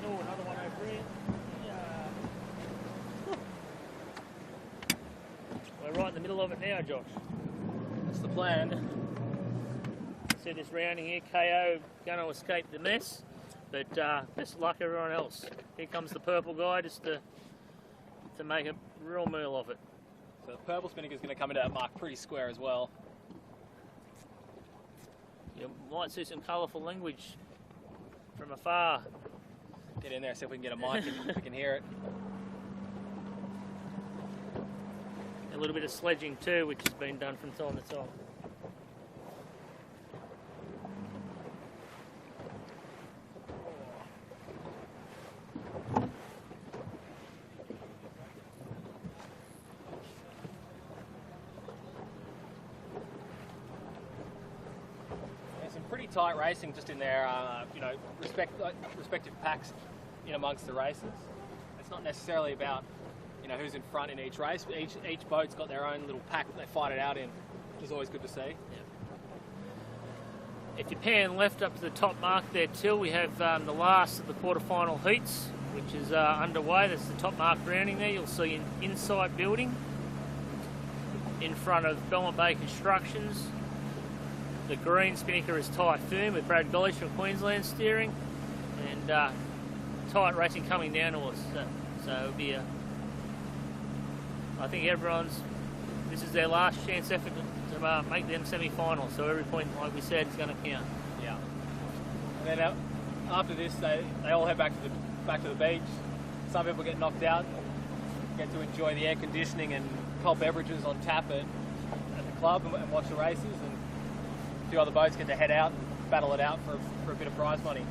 Oh, another one over here. We're right in the middle of it now, Josh. That's the plan. See this rounding here, KO going to escape the mess, but best of luck everyone else. Here comes the purple guy just to make a real meal of it. So the purple spinnaker is going to come into that mark pretty square as well. You might see some colourful language from afar. Get in there, see if we can get a mic if we can hear it. A little bit of sledging too, which has been done from time to time. Pretty tight racing just in their, respective packs in amongst the races. It's not necessarily about, who's in front in each race. Each boat's got their own little pack that they fight it out in, which is always good to see. Yeah. If you pan left up to the top mark there, Till, we have the last of the quarterfinal heats, which is underway. That's the top mark rounding there. You'll see an inside building in front of Belmont Bay Constructions. The green spinnaker is Typhoon with Brad Gollish from Queensland steering, and tight racing coming down to us. So it'll be a I think this is their last chance effort to make them semi-final. So every point, like we said, is going to count. Yeah. And then after this, they all head back to the beach. Some people get knocked out, get to enjoy the air conditioning and cold beverages on tap at the club and watch the races. And a few other boats get to head out and battle it out for a bit of prize money.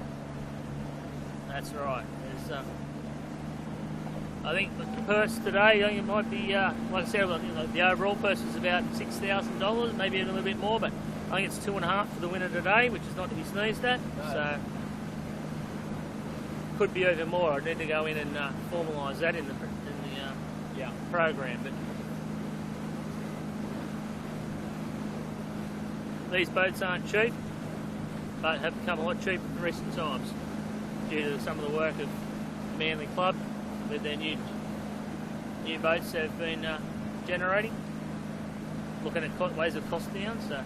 That's right. I think the purse today, I think it might be, like I said, the overall purse is about $6,000, maybe even a little bit more, but I think it's 2.5 for the winner today, which is not to be sneezed at. No. So could be even more. I need to go in and formalise that in the program. But these boats aren't cheap, but have become a lot cheaper in recent times due to some of the work of Manly Club with their new boats they've been generating, looking at ways of cost down. So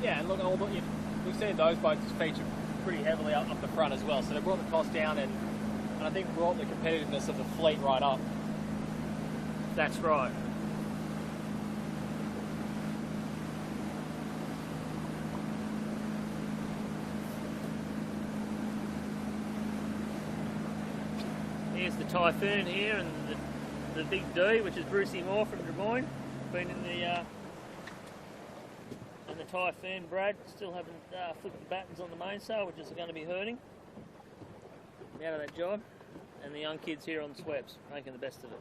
yeah, and look, we've seen those boats feature pretty heavily up the front as well. So they brought the cost down and I think brought the competitiveness of the fleet right up. That's right. Here's the Typhoon here, and the Big D, which is Brucey Moore from Drummoyne. Been in the Typhoon, Brad, still haven't flipped the battens on the mainsail, which is going to be hurting. Out of that job. And the young kids here on the sweeps, making the best of it.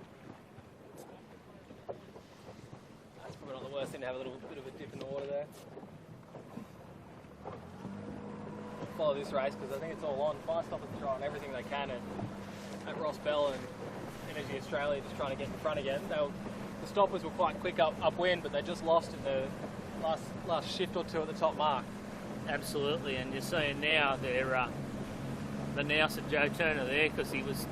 That's probably not the worst thing to have a little bit of a dip in the water there. Follow this race because I think it's all on. Fire Stoppers are trying everything they can at Ross Bell and Energy Australia, just trying to get in front again. The stoppers were quite quick upwind, but they just lost in the last shift or two at the top mark. Absolutely, and you're seeing now they're the nous at Joe Turner there because he was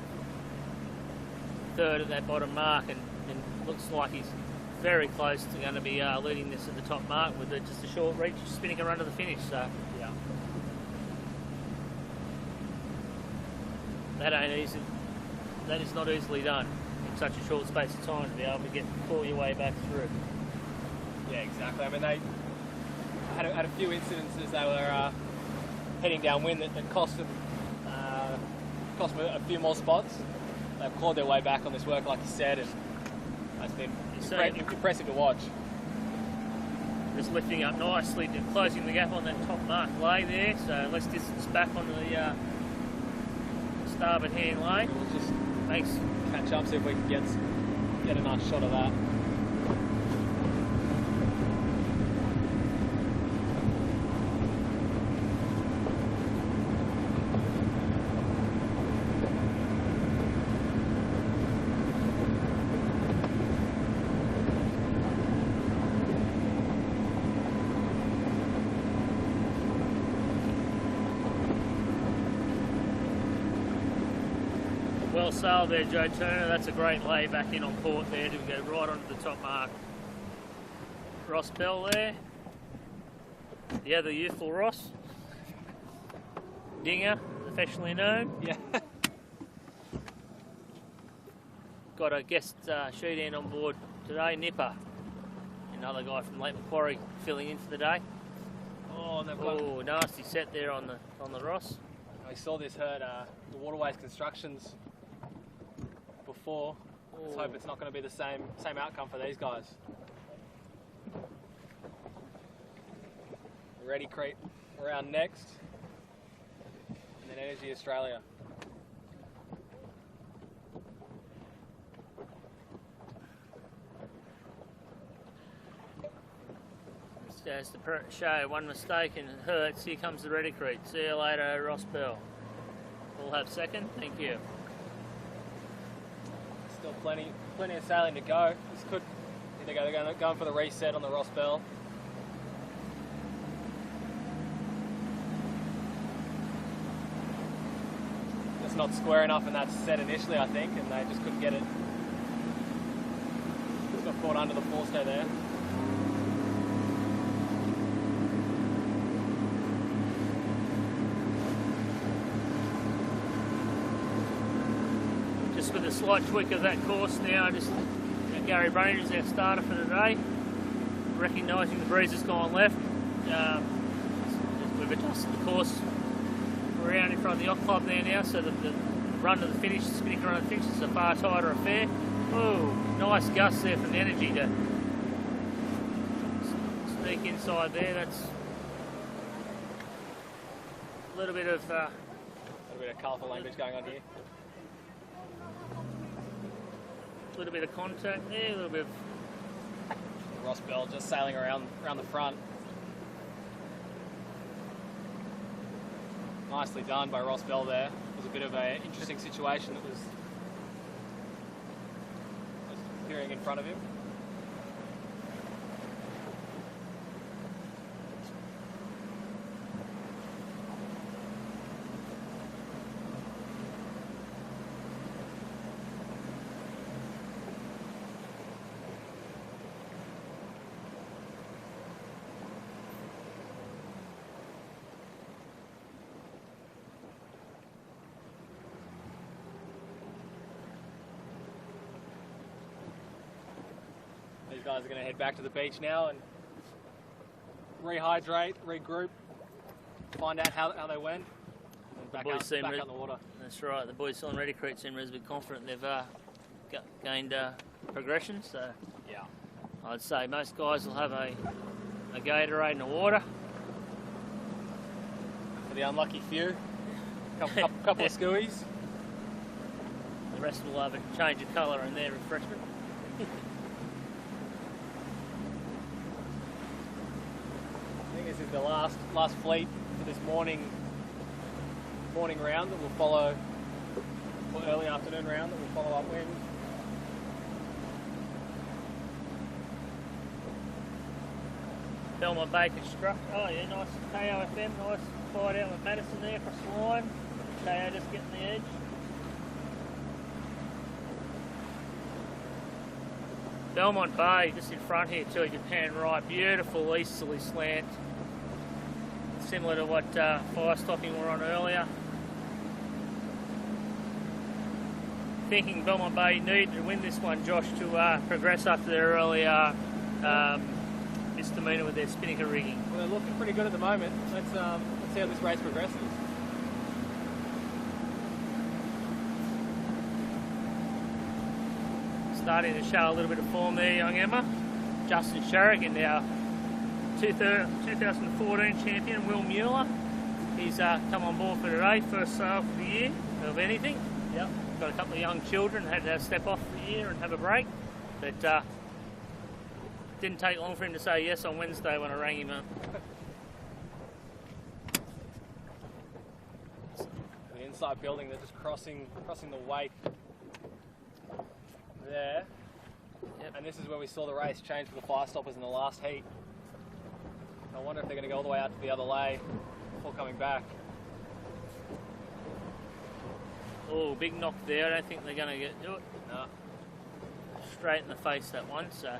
third at that bottom mark and looks like he's very close to going to be leading this at the top mark with just a short reach spinning around to the finish. So yeah, that ain't easy. That is not easily done in such a short space of time to be able to pull your way back through. Yeah, exactly. I mean, they had a few incidences. They were heading downwind that cost them a few more spots. They've clawed their way back on this work, like you said, and it's been impressive to watch. Just lifting up nicely, closing the gap on that top mark lay there, so less distance back on the starboard hand lane. We'll just catch up, see if we can get a nice shot of that. Well sailed there, Joe Turner. That's a great lay back in on port there to go right onto the top mark. Ross Bell there. The other youthful Ross. Dinger, affectionately known. Yeah. Got a guest sheet hand on board today, Nipper. Another guy from Lake Macquarie filling in for the day. Oh, nasty set there on the Ross. I saw this hurt the Waterways Constructions before. Let's hope it's not going to be the same outcome for these guys. Ready Creek around next, and then Energy Australia. Just to show one mistake and it hurts. Here comes the Ready Creek. See you later, Ross Bell. We'll have second. Thank you. Still plenty of sailing to go. This could they're going for the reset on the Ross Bell. It's not square enough in that set initially, I think, and they just couldn't get it. Just got caught under the forestay there. just with a slight tweak of that course now, just Gary Brainerd is our starter for today. Recognising the breeze has gone left, we've adjusted the course around in front of the yacht club there now, so that the run to the finish, the spinning run to the finish is a far tighter affair. Oh, nice gust there from the energy to sneak inside there. That's a little bit of colourful language going on here. A little bit of contact there, a little bit of Ross Bell just sailing around the front. Nicely done by Ross Bell there. It was a bit of an interesting situation that was appearing in front of him. These guys are going to head back to the beach now and rehydrate, regroup, find out how they went, and back out in the water. That's right, the boys on Ready Creek seem reasonably confident they've gained progression, so yeah, I'd say most guys will have a Gatorade and a water. For the unlucky few, couple of skewies. The rest will have a change of colour in their refreshment. This is the last fleet for this morning round that will follow, or early afternoon round that will follow upwind. Belmont Bay construct. Oh yeah, nice KOFM, nice fight out with Madison there across the line. KO just getting the edge. Belmont Bay just in front here too, Japan right, beautiful easterly slant. Similar to what fire stopping were on earlier. Thinking Belmont Bay needed to win this one, Josh, to progress after their earlier misdemeanor with their spinnaker rigging. Well, they're looking pretty good at the moment. Let's see how this race progresses. Starting to show a little bit of form there, young Emma. Justin Sharrigan now. 2014 champion Will Mueller. He's come on board for today, first sail for the year of anything. Yep. Got a couple of young children, had to step off for the year and have a break. But didn't take long for him to say yes on Wednesday when I rang him up. The inside building, they're just crossing the wake there. Yep. And this is where we saw the race change for the fire stoppers in the last heat. I wonder if they're going to go all the way out to the other lay before coming back. Oh, big knock there. I don't think they're going to do it. No. Straight in the face, that one. So.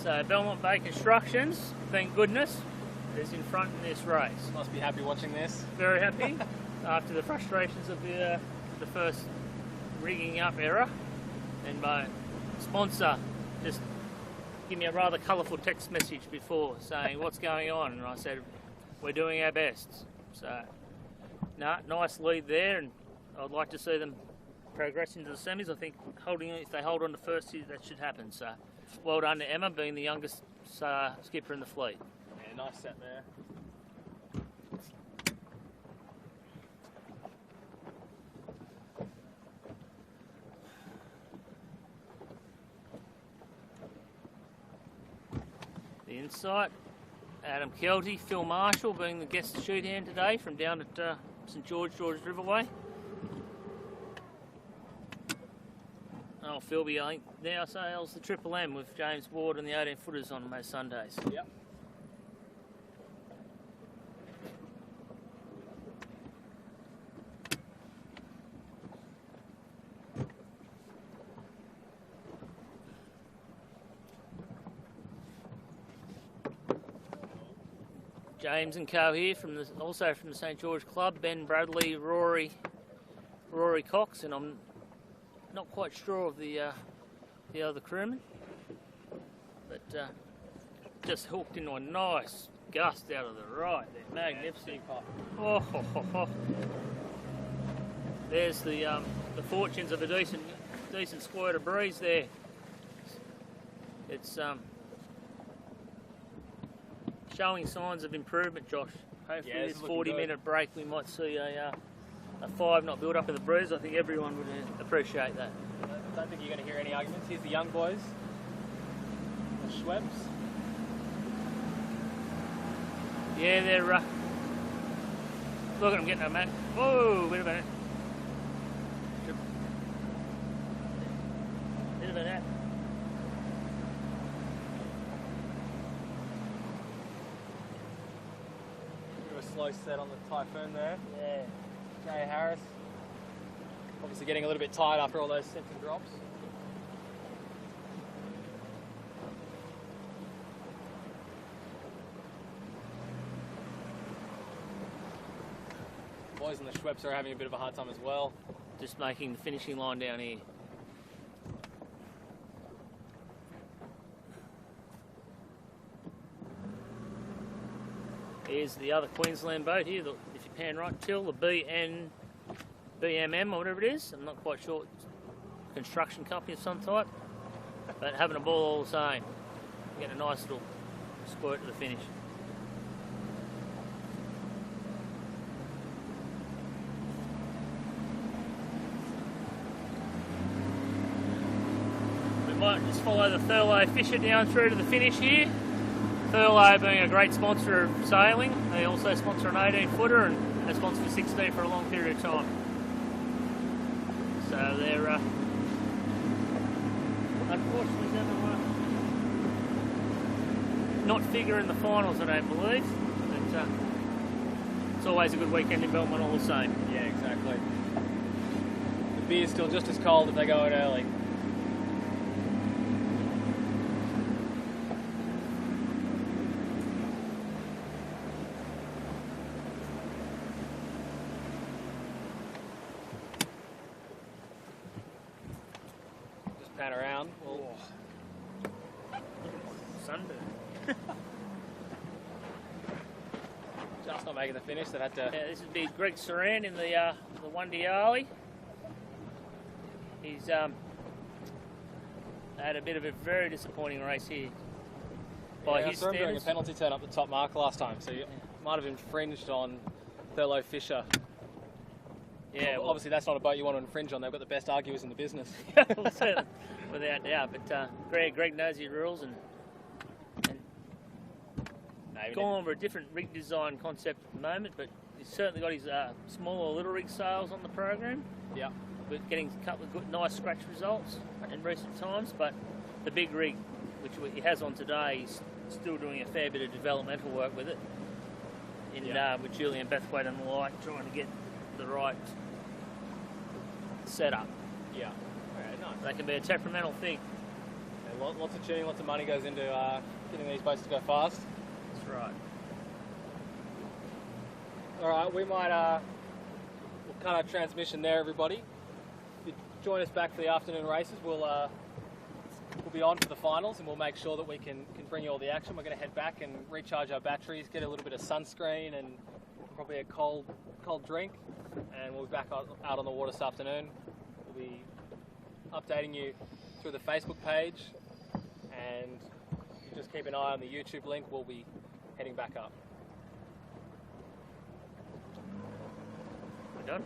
So Belmont Bay Constructions, thank goodness, is in front in this race. Must be happy watching this. Very happy after the frustrations of the first rigging up error. And my sponsor just gave me a rather colourful text message before saying what's going on, and I said we're doing our best. So nice lead there, and I'd like to see them progress into the semis. I think if they hold on to first, that should happen. So. Well done to Emma, being the youngest skipper in the fleet. Yeah, nice set there. The insight, Adam Kelty, Phil Marshall being the guest shoot hand today from down at St George Riverway. Oh, Philby, I think now sails the Triple M with James Ward and the 18-footers on most Sundays. Yep. James and co here also from the St George Club. Ben Bradley, Rory Cox, and I'm not quite sure of the other crewman, but just hooked into a nice gust out of the right there. Magnificent. Oh, ho, ho, ho. There's the fortunes of a decent squirt of breeze there. It's showing signs of improvement, Josh. Hopefully this 40-minute break we might see a 5-knot build up of the breeze. I think everyone would appreciate that. I don't think you're going to hear any arguments. Here's the young boys, the Schweppes. Yeah, they're look at them getting a mat. Whoa, wait a minute. Bit of that. Bit of a slow set on the Typhoon there. Yeah. Jay Harris. Obviously getting a little bit tired after all those sets and drops. Boys and the Schweppes are having a bit of a hard time as well. Just making the finishing line down here. Here's the other Queensland boat here, if you pan right, Till, the BMM or whatever it is. I'm not quite sure. It's a construction company of some type, but having a ball all the same. Get a nice little squirt to the finish. We might just follow the Thurlow Fisher down through to the finish here. Thurlow being a great sponsor of sailing. They also sponsor an 18-footer and they sponsor the 16 for a long period of time. So they're unfortunately going to not figure in the finals, I don't believe. But it's always a good weekend in Belmont all the same. Yeah, exactly. The beer's still just as cold if they go out early. Pan around. Oh. Sunburn. Just not making the finish. They've had to. Yeah, this would be Greg Saran in the one Diali. He's had a bit of a very disappointing race here. By his I saw him doing a standards. penalty turn up the top mark last time, so you might have infringed on Thurlow Fisher. Yeah, well, obviously that's not a boat you want to infringe on. They've got the best arguers in the business. without doubt. But Greg knows his rules and gone for a different rig design concept at the moment. But he's certainly got his small or little rig sales on the program. Yeah, we're getting a couple of good, nice scratch results in recent times. But the big rig, which he has on today, he's still doing a fair bit of developmental work with it. With Julian Bethwaite and the like, trying to get the right setup. Yeah. Alright, nice. They can be a temperamental thing. Yeah, lots of tuning, lots of money goes into getting these boats to go fast. That's right. Alright, we might we'll cut our transmission there, everybody. If you join us back for the afternoon races, we'll be on for the finals and we'll make sure that we can bring you all the action. We're going to head back and recharge our batteries, get a little bit of sunscreen and probably a cold drink, and we'll be back out on the water this afternoon. We'll be updating you through the Facebook page, and you just keep an eye on the YouTube link. We'll be heading back up. We're done.